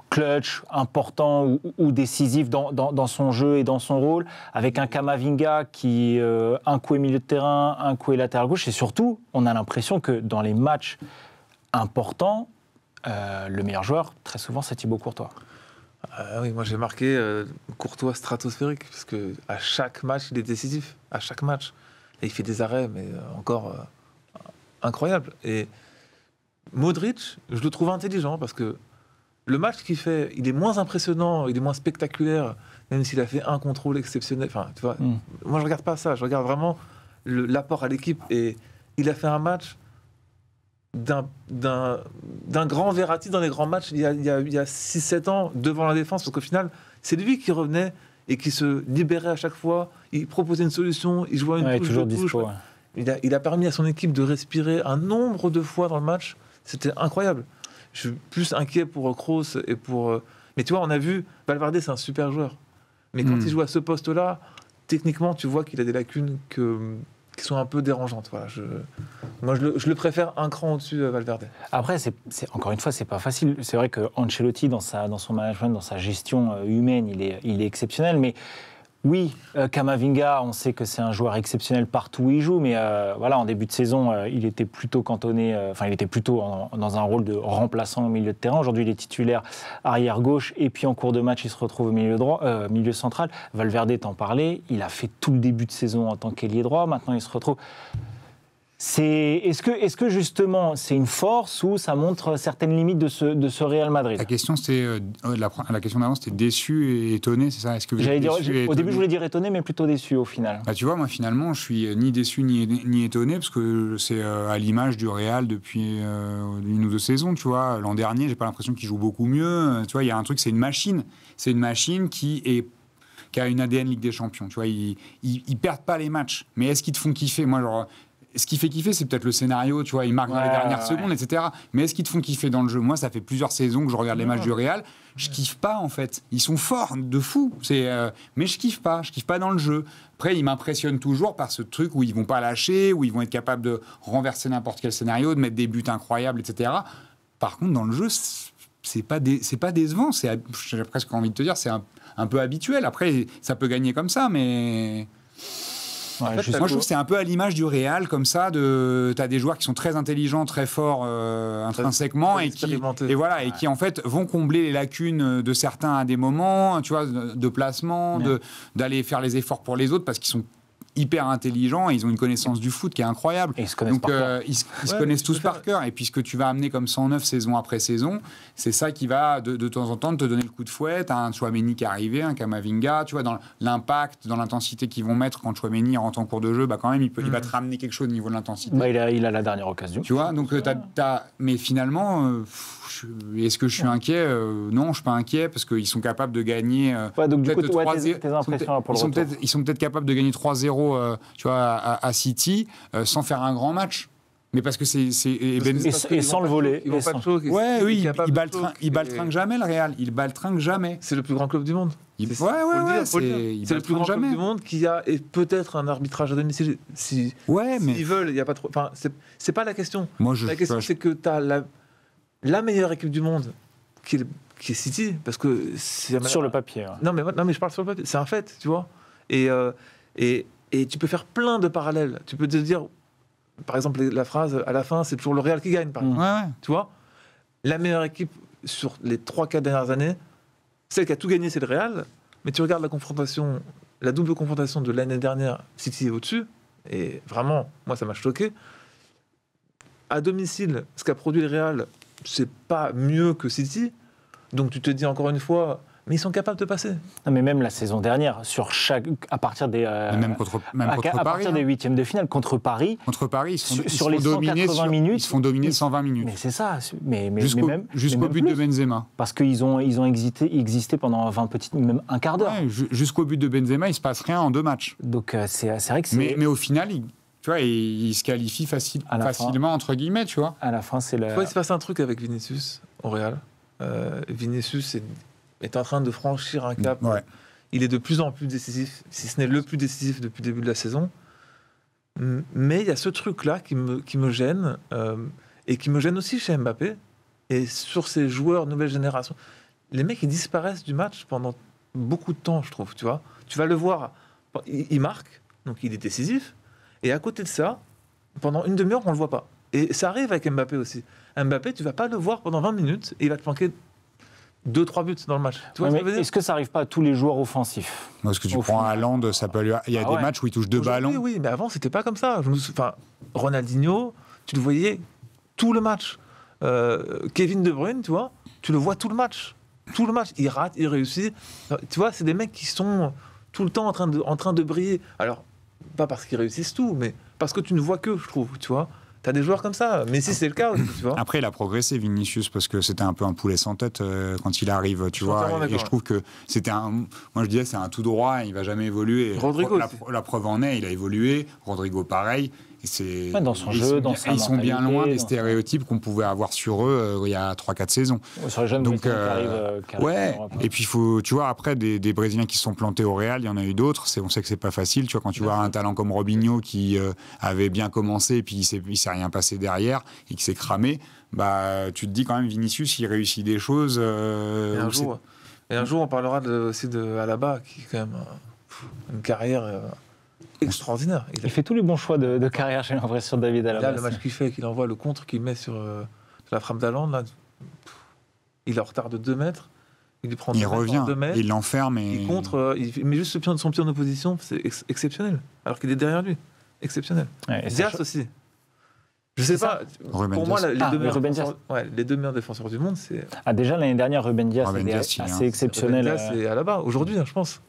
D: clutch, important ou décisif dans son jeu et dans son rôle, avec un Camavinga qui, un coup est milieu de terrain, un coup est latéral gauche, et surtout, on a l'impression que dans les matchs importants, le meilleur joueur, très souvent, c'est Thibaut Courtois.
G: Oui, moi j'ai marqué Courtois stratosphérique, parce qu'à chaque match, il est décisif, à chaque match. Et il fait des arrêts, mais encore incroyables. Et Modric, je le trouve intelligent, parce que le match qu'il fait, il est moins impressionnant, il est moins spectaculaire, même s'il a fait un contrôle exceptionnel. Enfin, tu vois, moi je regarde pas ça, je regarde vraiment l'apport à l'équipe. Et il a fait un match d'un grand Verratti dans les grands matchs il y a 6-7 ans devant la défense, parce qu'au final, c'est lui qui revenait et qui se libérait à chaque fois. Il proposait une solution, il jouait une touche,
D: toujours
G: deux touches.
D: dispo, ouais.
G: Il a permis à son équipe de respirer un nombre de fois dans le match. C'était incroyable. Je suis plus inquiet pour Kroos et pour... Mais tu vois, on a vu, Valverde, c'est un super joueur. Mais quand il joue à ce poste-là, techniquement, tu vois qu'il a des lacunes qui sont un peu dérangeantes. Voilà, moi, je le préfère un cran au-dessus, Valverde.
D: Après, encore une fois, c'est pas facile. C'est vrai que Ancelotti, dans son management, dans sa gestion humaine, il est exceptionnel. Mais oui, Camavinga, on sait que c'est un joueur exceptionnel partout où il joue, mais voilà, en début de saison, il était plutôt cantonné, il était plutôt dans un rôle de remplaçant au milieu de terrain. Aujourd'hui, il est titulaire arrière gauche, et puis en cours de match, il se retrouve au milieu central. Valverde t'en parlait, il a fait tout le début de saison en tant qu'ailier droit, maintenant il se retrouve... Est-ce que justement c'est une force ou ça montre certaines limites de ce Real Madrid?
B: La question la question d'avant c'était déçu et étonné, c'est ça? Est-ce que vous êtes déçu et
D: au début je voulais dire étonné, mais plutôt déçu au final.
B: Bah, tu vois, moi finalement je suis ni déçu ni étonné, parce que c'est à l'image du Real depuis une ou deux saisons. Tu vois, l'an dernier j'ai pas l'impression qu'il joue beaucoup mieux. Tu vois, il y a un truc, c'est une machine qui a une ADN Ligue des Champions. Tu vois, ils perdent pas les matchs, mais est-ce qu'ils te font kiffer? Moi, genre, ce qui fait kiffer, c'est peut-être le scénario, tu vois, ils marquent dans les dernières secondes, etc. Mais est-ce qu'ils te font kiffer dans le jeu? Moi, ça fait plusieurs saisons que je regarde les matchs du Real, je kiffe pas en fait. Ils sont forts de fou, mais je kiffe pas dans le jeu. Après, ils m'impressionnent toujours par ce truc où ils vont pas lâcher, où ils vont être capables de renverser n'importe quel scénario, de mettre des buts incroyables, etc. Par contre, dans le jeu, c'est pas décevant. J'ai presque envie de te dire, c'est un peu habituel. Après, ça peut gagner comme ça, mais...
D: Ouais,
B: moi, je trouve que c'est un peu à l'image du Real, comme ça. T'as des joueurs qui sont très intelligents, très forts intrinsèquement, et qui en fait vont combler les lacunes de certains à des moments, tu vois, de placement, d'aller faire les efforts pour les autres, parce qu'ils sont hyper intelligents et ils ont une connaissance du foot qui est incroyable.
D: Et ils se connaissent par cœur.
B: Ils se connaissent tous par cœur. Et puis ce que tu vas amener comme 109 saison après saison, c'est ça qui va de temps en temps te donner le coup de fouet. T'as un Tchouaméni qui est arrivé, un Camavinga, tu vois, dans l'impact, dans l'intensité qu'ils vont mettre quand Tchouaméni rentre en cours de jeu, bah quand même il va te ramener quelque chose au niveau de l'intensité.
D: Bah, il a la dernière occasion.
B: Tu vois, donc mais finalement, est-ce que je suis inquiet? Non, je suis pas inquiet, parce qu'ils sont capables de gagner.
D: Donc du coup, tes impressions pour le retour.
B: Ils sont peut-être capables de gagner 3-0 tu vois, à City, sans faire un grand match. Mais parce que c'est
D: sans le voler.
B: Il baltringue jamais, le Real. Il baltringue jamais.
G: C'est le plus grand club du monde.
B: C'est le
G: plus grand club du monde qui a peut-être un arbitrage à domicile. S'ils veulent, il n'y a pas trop. Enfin, c'est pas la question. La question, c'est que tu as la meilleure équipe du monde qui est City, parce que c'est
D: sur le papier. Ouais.
G: Non, mais je parle sur le papier. C'est un fait, tu vois. Et tu peux faire plein de parallèles. Tu peux te dire, par exemple, la phrase à la fin, c'est toujours le Real qui gagne, par exemple. Tu vois, la meilleure équipe sur les 3-4 dernières années, celle qui a tout gagné, c'est le Real. Mais tu regardes la double confrontation de l'année dernière, City est au-dessus. Et vraiment, moi, ça m'a choqué. À domicile, ce qu'a produit le Real, c'est pas mieux que City. Donc tu te dis encore une fois, mais ils sont capables de passer.
D: Non, mais même la saison dernière, à partir des
B: Même contre
D: à
B: Paris.
D: partir des huitièmes de finale contre Paris.
B: Contre Paris,
D: sur les 180 minutes,
B: ils se font dominer 120 minutes.
D: Mais c'est ça. Mais
B: Jusqu'au but de Benzema.
D: Parce qu'ils ont existé pendant 20 petites, même un quart d'heure.
B: Ouais, jusqu'au but de Benzema, il se passe rien en 2 matchs.
D: Donc c'est vrai que c'est.
B: Mais au final, tu vois, il se qualifie facilement entre guillemets, tu vois.
D: À la fin, c'est le.
G: Tu vois, il se passe un truc avec Vinicius au Real. Vinicius est en train de franchir un cap.
B: Ouais.
G: Il est de plus en plus décisif, si ce n'est le plus décisif depuis le début de la saison. Mais il y a ce truc-là qui me gêne, et qui me gêne aussi chez Mbappé, et sur ces joueurs nouvelle génération. Les mecs, ils disparaissent du match pendant beaucoup de temps, je trouve, tu vois. Tu vas le voir, il marque, donc il est décisif, et à côté de ça, pendant une demi-heure, on ne le voit pas. Et ça arrive avec Mbappé aussi. Mbappé, tu ne vas pas le voir pendant 20 minutes, et il va te planquer 2-3 buts dans le match. Tu vois ce que je veux dire ?
D: Est-ce que ça n'arrive pas à tous les joueurs offensifs ?
B: Parce que tu prends Haaland, ça peut lui... Il y a des matchs où il touche 2 ballons.
G: Oui, mais avant, c'était pas comme ça. Ronaldinho, tu le voyais tout le match. Kevin De Bruyne, tu vois, tu le vois tout le match. Tout le match. Il rate, il réussit. Tu vois, c'est des mecs qui sont tout le temps en train de briller. Alors, pas parce qu'ils réussissent tout, mais parce que tu ne vois que, je trouve, tu vois. T'as des joueurs comme ça. Messi, c'est le cas aussi, tu vois.
B: Après, il a progressé, Vinicius, parce que c'était un peu un poulet sans tête quand il arrive, tu vois. Et je trouve que c'était moi, je disais, c'est un tout droit, il va jamais évoluer.
G: Rodrigo
B: la preuve en est, il a évolué. Rodrigo, pareil. Et c'est,
D: dans son jeu, dans sa
B: ils sont bien
D: mentalité,
B: loin des stéréotypes qu'on pouvait avoir sur eux il y a 3-4 saisons.
D: Sur les jeunes
B: Donc,
D: qui arrivent
B: ouais.
D: en Europe.
B: Et puis, tu vois, après, des Brésiliens qui se sont plantés au Real, il y en a eu d'autres. On sait que c'est pas facile. Tu vois, quand tu vois un talent comme Robinho qui avait bien commencé, et puis il s'est rien passé derrière, et qui s'est cramé, bah, tu te dis quand même, Vinicius, il réussit des choses.
G: Et un jour, on parlera aussi de Alaba, qui est quand même une carrière extraordinaire.
D: Il fait tous les bons choix de carrière, j'ai l'impression, David Alaba.
G: Là, le match qu'il fait, qu'il envoie, le contre qu'il met sur la frappe d'Haaland, là, il est en retard de 2 mètres. Il lui prend 2 mètres,
B: revient,
G: 2 mètres,
B: il l'enferme.
G: Il contre, il met juste son pied en opposition, c'est exceptionnel. Alors qu'il est derrière lui. Exceptionnel.
D: Ouais,
G: Diaz aussi. Je sais pas, pour moi, les 2 meilleurs défenseurs du monde, c'est...
D: déjà, l'année dernière, Ruben Diaz, c'était assez exceptionnel.
G: Ruben Diaz, c'est à la barre, aujourd'hui, je pense.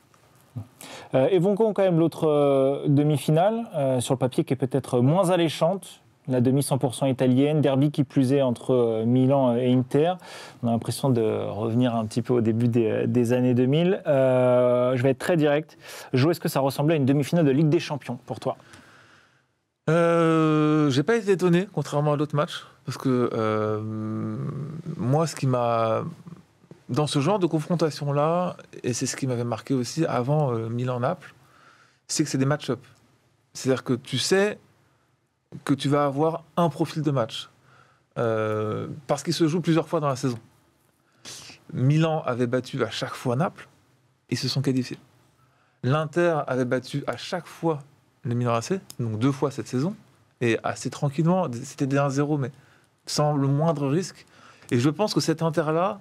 D: Évoquons quand même l'autre demi-finale, sur le papier, qui est peut-être moins alléchante. La demi 100% italienne, derby qui plus est entre Milan et Inter. On a l'impression de revenir un petit peu au début des années 2000. Je vais être très direct. Jo, est-ce que ça ressemblait à une demi-finale de Ligue des Champions pour toi ?
G: J'ai pas été étonné, contrairement à d'autres matchs, parce que moi, ce qui m'a... Dans ce genre de confrontation-là, et c'est ce qui m'avait marqué aussi avant Milan-Naples, c'est que c'est des match-up. C'est-à-dire que tu sais que tu vas avoir un profil de match. Parce qu'il se joue plusieurs fois dans la saison. Milan avait battu à chaque fois Naples, ils se sont qualifiés. L'Inter avait battu à chaque fois le Milan AC, donc 2 fois cette saison, et assez tranquillement, c'était des 1-0, mais sans le moindre risque. Et je pense que cet Inter-là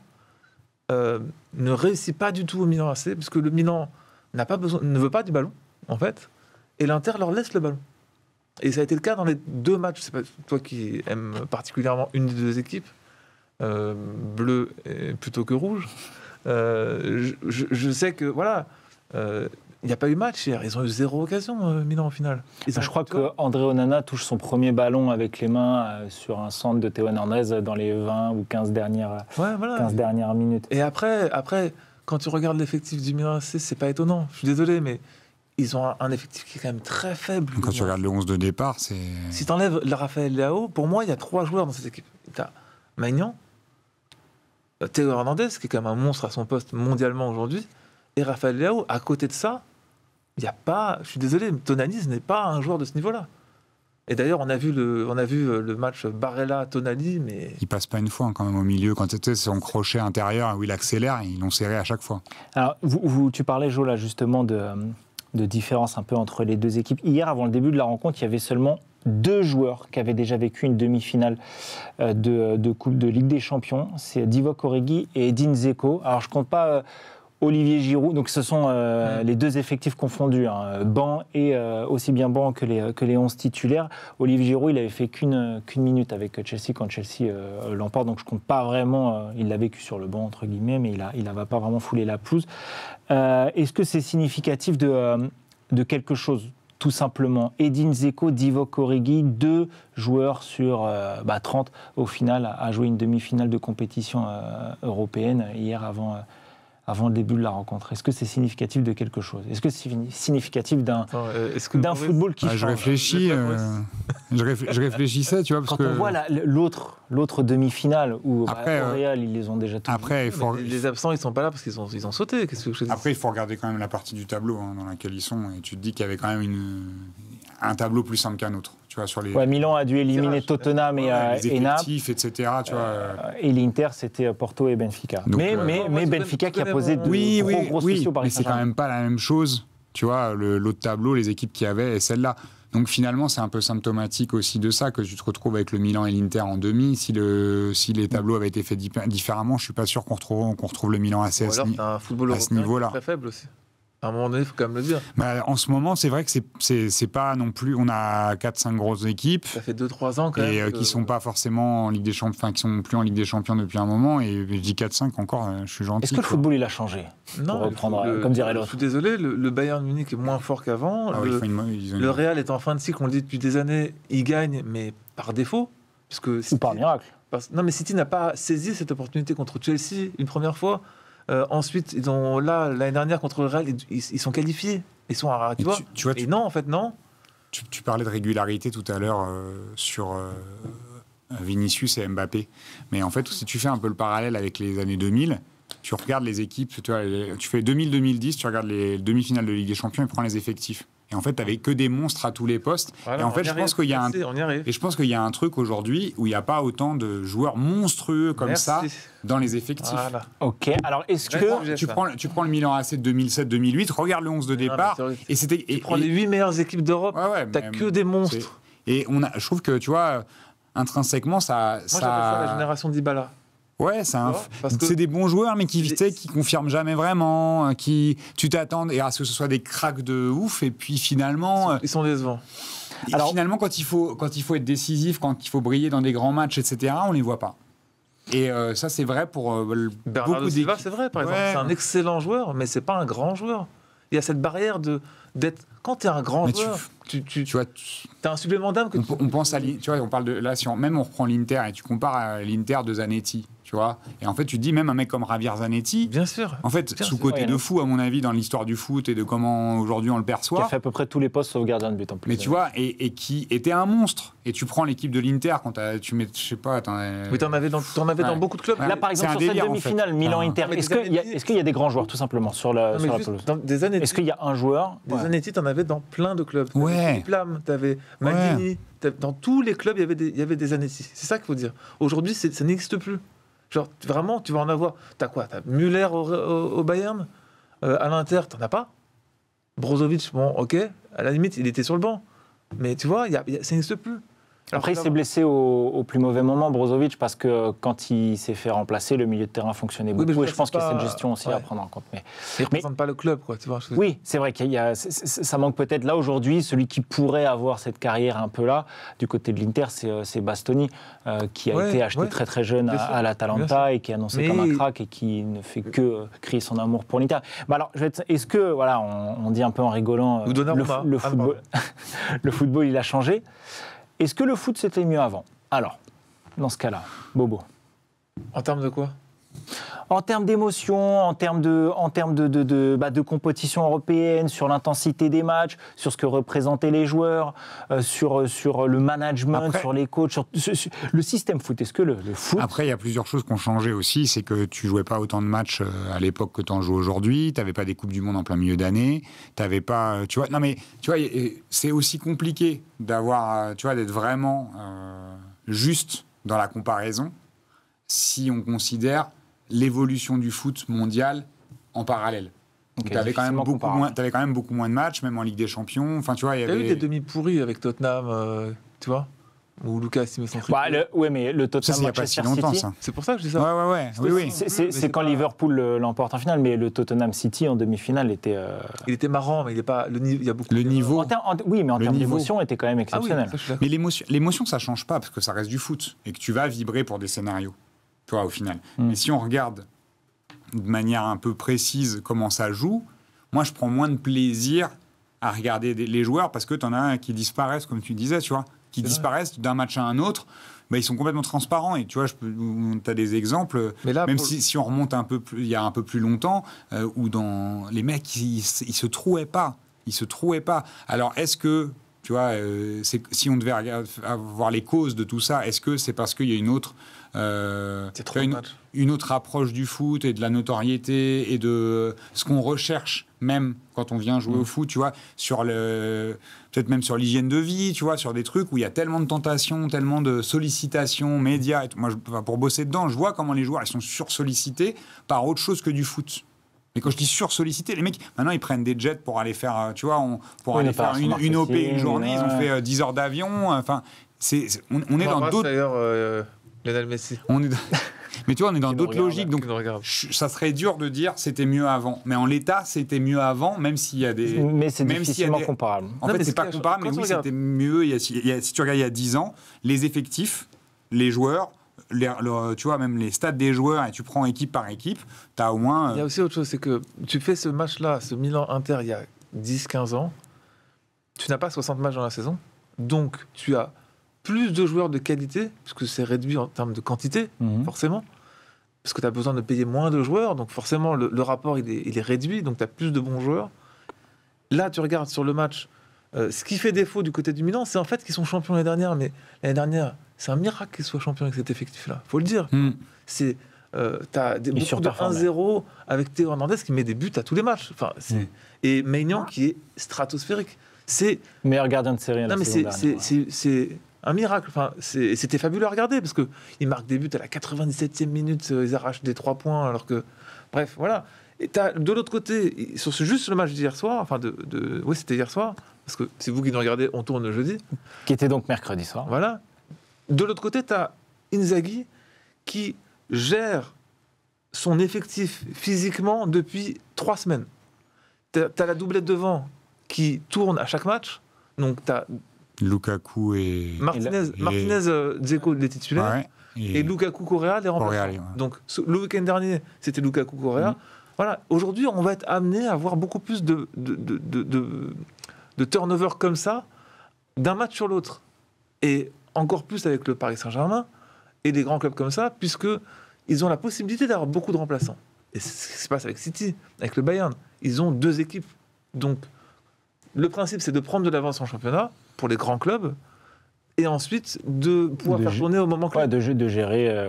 G: ne réussit pas du tout au Milan AC, parce que le Milan ne veut pas du ballon, en fait, et l'Inter leur laisse le ballon. Et ça a été le cas dans les 2 matchs. C'est pas toi qui aimes particulièrement une des 2 équipes, bleu plutôt que rouge. Je sais que voilà, il n'y a pas eu match hier. Ils ont eu 0 occasion, Milan, au final.
D: Je crois qu'André Onana touche son premier ballon avec les mains sur un centre de Théo Hernandez dans les 20 ou 15 dernières, 15 dernières minutes.
G: Et après, quand tu regardes l'effectif du Milan AC, c'est pas étonnant. Je suis désolé, mais ils ont un effectif qui est quand même très faible.
B: Quand tu regardes le 11 de départ, c'est...
G: Si tu enlèves Raphaël Leao, pour moi, il y a 3 joueurs dans cette équipe. Tu as Maignan, Théo Hernandez, qui est quand même un monstre à son poste mondialement aujourd'hui, et Raphaël Leao. À côté de ça, il n'y a pas... Je suis désolé, mais Tonali n'est pas un joueur de ce niveau-là. Et d'ailleurs, on a vu le match Barella-Tonali, mais...
B: Il passe pas une fois quand même au milieu. Quand tu étais son crochet intérieur où il accélère, ils l'ont serré à chaque fois.
D: Alors, tu parlais, Jo, là, justement, de différence un peu entre les 2 équipes. Hier, avant le début de la rencontre, il y avait seulement 2 joueurs qui avaient déjà vécu une demi-finale de Coupe de Ligue des Champions. C'est Divock Origi et Edin Dzeko. Alors, je ne compte pas Olivier Giroud, donc ce sont les deux effectifs confondus, hein, banc et aussi bien banc que les 11 titulaires. Olivier Giroud, il avait fait qu'une minute avec Chelsea quand Chelsea l'emporte, donc je compte pas vraiment, il l'a vécu sur le banc entre guillemets, mais il n'avait pas vraiment foulé la pelouse. Est-ce que c'est significatif de quelque chose ? Tout simplement, Edin Dzeko, Divock Origi, 2 joueurs sur 30 au final à jouer une demi-finale de compétition européenne hier avant le début de la rencontre. Est-ce que c'est significatif de quelque chose ? Est-ce que c'est significatif d'un football qui change ?
B: Je réfléchis, je réfléchissais, tu vois, parce
D: Quand on voit l'autre demi-finale où
B: après,
D: au Real, ils les ont déjà tous.
B: Après,
G: les absents, ils sont pas là parce qu'ils ont sauté. Qu'est-ce que je te dis ?
B: Après, il faut regarder quand même la partie du tableau dans laquelle ils sont, et tu te dis qu'il y avait quand même un tableau plus simple qu'un autre. Tu vois, sur les...
D: Milan a dû éliminer Tottenham
B: les
D: et Naples.
B: effectifs, etc. Tu vois,
D: et l'Inter, c'était Porto et Benfica.
B: Donc,
D: mais Benfica qui a posé de gros soucis
B: mais c'est quand même pas la même chose. Tu vois, l'autre tableau, les équipes qu'il y avait et celle-là. Donc finalement, c'est un peu symptomatique aussi de ça, que tu te retrouves avec le Milan et l'Inter en demi. Si les tableaux avaient été faits différemment, je suis pas sûr qu'on retrouve le Milan assez
G: à ce
B: niveau-là.
G: Très faible aussi. À un moment donné, il faut quand même le dire.
B: En ce moment, c'est vrai que c'est pas non plus... On a 4-5 grosses équipes.
G: Ça fait 2-3 ans quand même.
B: Et qui sont pas forcément en Ligue des Champions, enfin qui sont plus en Ligue des Champions depuis un moment. Et je dis 4-5 encore, je suis gentil.
D: Est-ce que le football, il a changé ?
G: Non,
D: pour reprendre, comme dirait l'autre.
G: Je suis désolé, le Bayern Munich est moins fort qu'avant. Le Real est en fin de cycle, on le dit depuis des années, il gagne, mais par défaut.
D: Ou par miracle.
G: Non, mais City n'a pas saisi cette opportunité contre Chelsea une première fois. Ensuite, l'année dernière contre le Real, ils sont qualifiés. Ils sont à, tu vois, et non, en fait, non.
B: Tu parlais de régularité tout à l'heure sur Vinicius et Mbappé. Mais en fait, si tu fais un peu le parallèle avec les années 2000, tu regardes les équipes, tu fais 2000-2010, tu regardes les demi-finales de Ligue des Champions et prends les effectifs. Et en fait, tu n'avais que des monstres à tous les postes.
G: Voilà,
B: et en fait, je pense qu'il y a un truc aujourd'hui où il n'y a pas autant de joueurs monstrueux comme ça dans les effectifs.
D: Voilà. Ok, alors est-ce que...
B: Tu prends le Milan AC de 2007-2008, regarde le 11 de départ.
G: Tu prends les 8 meilleures équipes d'Europe, tu n'as que des monstres.
B: Et je trouve que, tu vois, intrinsèquement, ça...
G: Moi, j'appelle ça la génération d'Ibala.
B: Ouais, c'est des bons joueurs, mais qui confirment jamais vraiment, tu t'attends à ce que ce soit des cracks de ouf, et puis finalement...
G: Ils sont décevants.
B: Alors, finalement, quand il faut être décisif, quand il faut briller dans des grands matchs, etc., on les voit pas. Et ça, c'est vrai pour
G: Bernardo
B: beaucoup
G: Silva, c'est vrai, par exemple. C'est un excellent joueur, mais c'est pas un grand joueur. Il y a cette barrière d'être... Quand tu es un grand joueur, tu vois, as un supplément d'âme que
B: on pense à... Tu vois, on parle de... Là, même on reprend l'Inter, et tu compares à l'Inter de Zanetti. Tu vois, et en fait, tu te dis, même un mec comme Javier Zanetti,
G: bien sûr,
B: en fait, sous-côté de fou, à mon avis, dans l'histoire du foot et de comment aujourd'hui on le perçoit.
D: Qui a fait à peu près tous les postes sauf gardien de but en plus.
B: Mais tu vois, et qui était un monstre. Et tu prends l'équipe de l'Inter, quand tu mets, je sais pas,
G: oui, t'en avais dans beaucoup de clubs.
D: Là, par exemple, sur cette demi-finale, Milan-Inter, est-ce qu'il y a des grands joueurs, tout simplement, sur la pelouse ? Est-ce qu'il y a un joueur ?
G: Des Zanetti, t'en avais dans plein de clubs.
B: Ouais.
G: T'avais Maldini. Dans tous les clubs, il y avait des Zanetti. C'est ça qu'il faut dire. Aujourd'hui, ça n'existe plus. Genre, vraiment, tu vas en avoir. T'as quoi ? T'as Müller au Bayern. À l'Inter, t'en as pas. Brozovic, bon, ok. À la limite, il était sur le banc. Mais tu vois, ça n'existe plus.
D: Après, il s'est blessé au plus mauvais moment, Brozovic, parce que quand il s'est fait remplacer, le milieu de terrain fonctionnait beaucoup. Et je pense qu'il y a cette gestion aussi à prendre en compte.
G: Il ne représente pas le club, quoi. Tu vois,
D: oui, c'est vrai qu'il y a, ça manque peut-être là aujourd'hui. Celui qui pourrait avoir cette carrière un peu là, du côté de l'Inter, c'est Bastoni, qui a été acheté très très jeune à l'Atalanta et qui est annoncé comme un crack et qui ne fait que crier son amour pour l'Inter. Bah alors, est-ce que, voilà, on dit un peu en rigolant, le football, il a changé. Est-ce que le foot, c'était mieux avant ? Alors, dans ce cas-là, Bobo.
G: En termes de quoi ?
D: En termes d'émotion, en termes de compétition européenne, sur l'intensité des matchs, sur ce que représentaient les joueurs, sur le management, après, sur les coachs, sur le système foot. Est-ce que le foot...
B: Après, il y a plusieurs choses qui ont changé aussi. C'est que tu jouais pas autant de matchs à l'époque que tu en joues aujourd'hui. Tu n'avais pas des Coupes du Monde en plein milieu d'année. Tu n'avais pas... Tu vois, non mais, tu vois, c'est aussi compliqué d'avoir, tu vois, d'être vraiment juste dans la comparaison si on considère l'évolution du foot mondial en parallèle. Okay, tu avais quand même beaucoup moins de matchs, même en Ligue des Champions. Enfin, tu vois, il y avait
G: eu des demi pourris avec Tottenham, tu vois. où Lucas a estimé son tricot.
D: Mais le
B: Ça,
D: Tottenham
B: c'est il n'y a pas si
D: Manchester
B: longtemps,
D: City,
B: ça.
G: C'est pour ça que je dis ça.
B: Ouais. Oui.
D: c'est quand Liverpool l'emporte en finale, mais le Tottenham City en demi-finale était.
G: Il était marrant, mais il y a beaucoup
B: Le niveau.
D: Oui, mais en
B: Le
D: termes
B: niveau.
D: d'émotion, était quand même
G: Ah oui,
D: exceptionnel.
G: ça, je suis d'accord.
B: Mais l'émotion, ça change pas parce que ça reste du foot et que tu vas vibrer pour des scénarios, toi, au final. Mais si on regarde de manière un peu précise comment ça joue, moi, je prends moins de plaisir à regarder les joueurs parce que tu en as qui disparaissent, comme tu disais, tu vois, qui disparaissent d'un match à un autre. Bah, ils sont complètement transparents et tu vois, tu as des exemples,
G: Mais là,
B: même
G: pour-
B: si on remonte un peu plus, il y a un peu plus longtemps, où dans les mecs, ils se trouaient pas. Ils se trouaient pas. Alors, est-ce que, tu vois, si on devait voir les causes de tout ça, est-ce que c'est parce qu'il y a une autre,
G: C'est trop de matchs.
B: une autre approche du foot et de la notoriété et de ce qu'on recherche même quand on vient jouer au foot, tu vois, peut-être même sur l'hygiène de vie, tu vois, sur des trucs où il y a tellement de tentations, tellement de sollicitations, médias. Et tout. Moi, pour bosser dedans, je vois comment les joueurs ils sont sursollicités par autre chose que du foot. Mais quand je dis sursollicités, les mecs, maintenant, ils prennent des jets pour aller faire, tu vois, pour aller faire une OP une journée. Ils ont fait 10 heures d'avion. Enfin, on est dans d'autres...
G: D'ailleurs, Lionel Messi.
B: Mais tu vois, on est dans d'autres logiques. Donc,
G: Qui nous regarde.
B: ça serait dur de dire c'était mieux avant. Mais en l'état, c'était mieux avant, même s'il y a des...
D: Mais c'est
B: même s'il y a
D: difficilement
B: des-
D: comparable.
B: En
G: Non,
B: fait,
G: mais
B: c'est
G: c'est
B: pas
G: clair,
B: comparable,
G: quand
B: mais
G: tu
B: oui,
G: regardes-
B: c'était mieux. Si tu regardes il y a 10 ans, les effectifs, les joueurs, tu vois, même les stats des joueurs, et tu prends équipe par équipe, tu as au moins...
G: Il y a aussi autre chose, c'est que tu fais ce match-là, ce Milan-Inter, il y a 10-15 ans, tu n'as pas 60 matchs dans la saison, donc tu as plus de joueurs de qualité, puisque c'est réduit en termes de quantité, forcément, parce que tu as besoin de payer moins de joueurs, donc forcément le rapport il est réduit, donc tu as plus de bons joueurs. Là, tu regardes sur le match, ce qui fait défaut du côté du Milan, c'est en fait qu'ils sont champions l'année dernière, mais l'année dernière, c'est un miracle qu'ils soient champions avec cet effectif-là, faut le dire. C'est t'as beaucoup de
D: surperformait.
G: 1-0 avec Théo Hernandez qui met des buts à tous les matchs. Enfin, et Maignan qui est stratosphérique. C'est
D: Meilleur gardien de série à la
G: non mais
D: saison dernière.
G: c'est un miracle. Enfin, c'était fabuleux à regarder parce que il marque des buts à la 97e minute, ils arrachent des 3 points alors que bref, voilà. Et t'as de l'autre côté juste le match d'hier soir, enfin oui, c'était hier soir parce que c'est vous qui nous regardez, on tourne le jeudi.
D: Qui était donc mercredi soir.
G: Voilà. De l'autre côté, tu as Inzaghi qui gère son effectif physiquement depuis 3 semaines. Tu as la doublette devant qui tourne à chaque match. Donc, tu as
B: Lukaku et...
G: Martinez, Dzeko, les titulaires.
B: Ouais,
G: Et Lukaku, Correa, les remplaçants.
B: Correa, ouais.
G: Donc, le week-end dernier, c'était Lukaku, Correa. Voilà. Aujourd'hui, on va être amené à avoir beaucoup plus de turnover comme ça, d'un match sur l'autre. Et encore plus avec le Paris Saint-Germain et des grands clubs comme ça, puisqu'ils ont la possibilité d'avoir beaucoup de remplaçants. Et c'est ce qui se passe avec City, avec le Bayern. Ils ont 2 équipes. Donc, le principe, c'est de prendre de l'avance en championnat pour les grands clubs et ensuite de pouvoir faire tourner au moment clé.
D: Ouais, de gérer.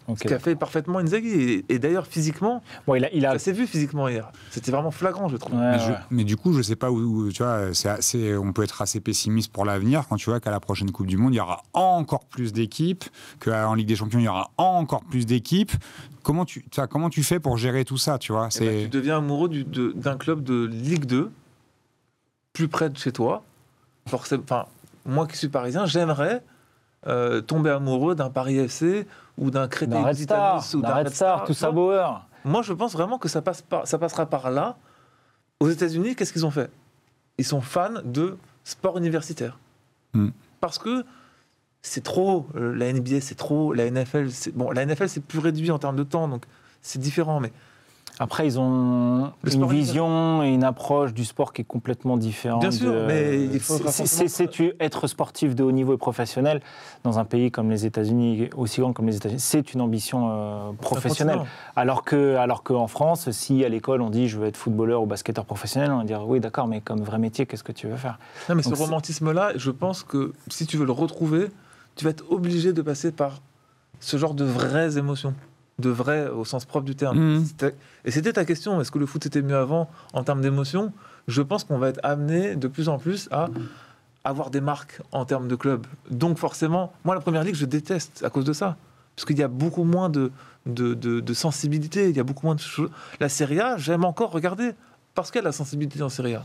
D: Ok.
G: Ce qu'a fait parfaitement Inzaghi. Et d'ailleurs, physiquement,
D: Bon, il a
G: ça s'est vu physiquement hier. C'était vraiment flagrant, je trouve.
D: Ouais,
B: Mais du coup, je sais pas où tu vois, on peut être assez pessimiste pour l'avenir quand tu vois qu'à la prochaine Coupe du Monde, il y aura encore plus d'équipes, qu'en Ligue des Champions, il y aura encore plus d'équipes. Comment tu fais pour gérer tout ça, tu vois?
G: Eh ben, tu deviens amoureux d'un club de Ligue 2, plus près de chez toi. Forcément, enfin, moi qui suis parisien, j'aimerais tomber amoureux d'un Paris FC ou d'un Créteil
D: d'un Red Star,
G: Lusitanos ou
D: d'un Red Star, tout ça Bauer.
G: Moi, je pense vraiment que ça passera par là. Aux États-Unis, qu'est-ce qu'ils ont fait? Ils sont fans de sport universitaire. Parce que c'est trop. La NBA, c'est trop. La NFL, la NFL, c'est plus réduit en termes de temps, donc c'est différent. Mais
D: Après, ils ont
G: Le
D: une
G: sport
D: vision et une approche du sport qui est complètement différente.
G: Bien sûr, mais il faut pas forcément-
D: être sportif de haut niveau et professionnel dans un pays comme les États-Unis, aussi grand comme les États-Unis, c'est une ambition professionnelle. Alors qu'en France, si à l'école on dit je veux être footballeur ou basketteur professionnel, on va dire oui d'accord, mais comme vrai métier, qu'est-ce que tu veux faire?
G: Non, mais
D: Donc
G: ce romantisme-là, je pense que si tu veux le retrouver, tu vas être obligé de passer par ce genre de vraies émotions. De vrai au sens propre du terme. Et c'était ta question, est-ce que le foot était mieux avant en termes d'émotion? Je pense qu'on va être amené de plus en plus à avoir des marques en termes de club. Donc forcément, moi la Première Ligue, je déteste à cause de ça. Parce qu'il y a beaucoup moins de sensibilité, il y a beaucoup moins de choses. La Serie A, j'aime encore regarder, parce qu'il y a de la sensibilité en Serie A.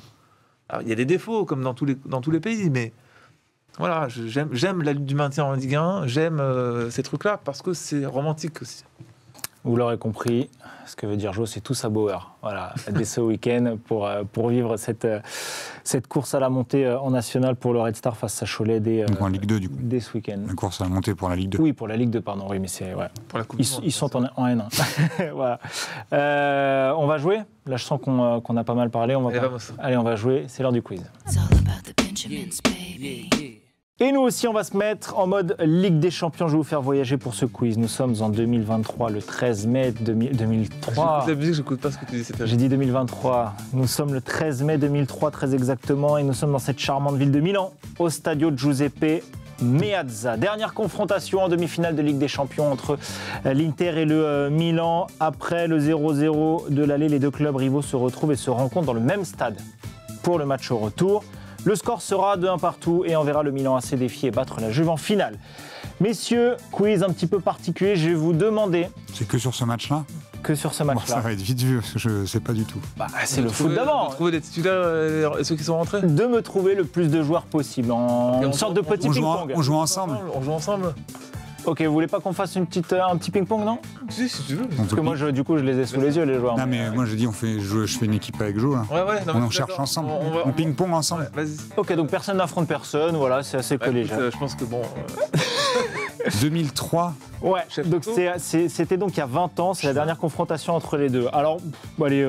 G: Alors, il y a des défauts, comme dans tous les pays, mais Voilà, j'aime la lutte du maintien en Ligue 1, j'aime ces trucs-là parce que c'est romantique aussi.
D: Vous l'aurez compris, ce que veut dire Jo, c'est tout à Bauer. Voilà, dès ce week-end pour vivre cette course à la montée en nationale pour le Red Star face à Cholet
B: Donc en Ligue 2, du coup.
D: dès ce week-end.
B: La course à la montée pour la Ligue 2.
D: Oui, pour la Ligue 2, pardon. Oui, mais c'est ouais.
G: Pour la Coupe du Monde,
D: Ils sont en N1. Voilà. On va jouer. Là, je sens qu'on a pas mal parlé. Allez, on va jouer. C'est l'heure du quiz. Et nous aussi, on va se mettre en mode Ligue des Champions. Je vais vous faire voyager pour ce quiz. Nous sommes en 2023, le 13 mai 2003.
G: J'écoute la musique, j'écoute pas ce que tu dis.
D: J'ai dit 2023. Nous sommes le 13 mai 2003, très exactement. Et nous sommes dans cette charmante ville de Milan, au Stadio Giuseppe Meazza. Dernière confrontation en demi-finale de Ligue des Champions entre l'Inter et le Milan. Après le 0-0 de l'aller, les deux clubs rivaux se retrouvent et se rencontrent dans le même stade pour le match au retour. Le score sera de 1 partout et on verra le Milan AC défier et battre la Juve en finale. Messieurs, quiz un petit peu particulier, je vais vous demander...
B: C'est que sur ce match-là?
D: Que sur ce
B: Bon,
D: match-là.
B: ça va être vite vu, parce que je ne sais pas du tout.
D: Bah, c'est le foot d'avant.
G: Trouver des titulaires et ceux qui sont rentrés.
D: De me trouver le plus de joueurs possible, en une sorte de petit ping-pong.
B: On joue ensemble.
G: On joue ensemble.
D: Ok, vous voulez pas qu'on fasse un petit ping-pong, non?
G: Si tu veux.
D: Parce que moi, du coup, je les ai sous les yeux, les joueurs.
B: Non, mais moi je dis, je fais une équipe avec Jo, là.
G: Ouais, non,
B: On
G: mais
B: cherche
G: d'accord.
B: ensemble.
G: va-
B: On ping-pong ensemble.
G: Ouais, vas-y.
D: Ok, donc personne n'affronte personne, voilà, c'est assez
G: Bah,
D: collégial.
G: écoute, je pense que bon.
B: 2003.
D: Ouais,
G: Chef
D: donc
G: Toto.
D: c'était donc il y a 20 ans, c'est la dernière confrontation entre les deux. Alors, allez,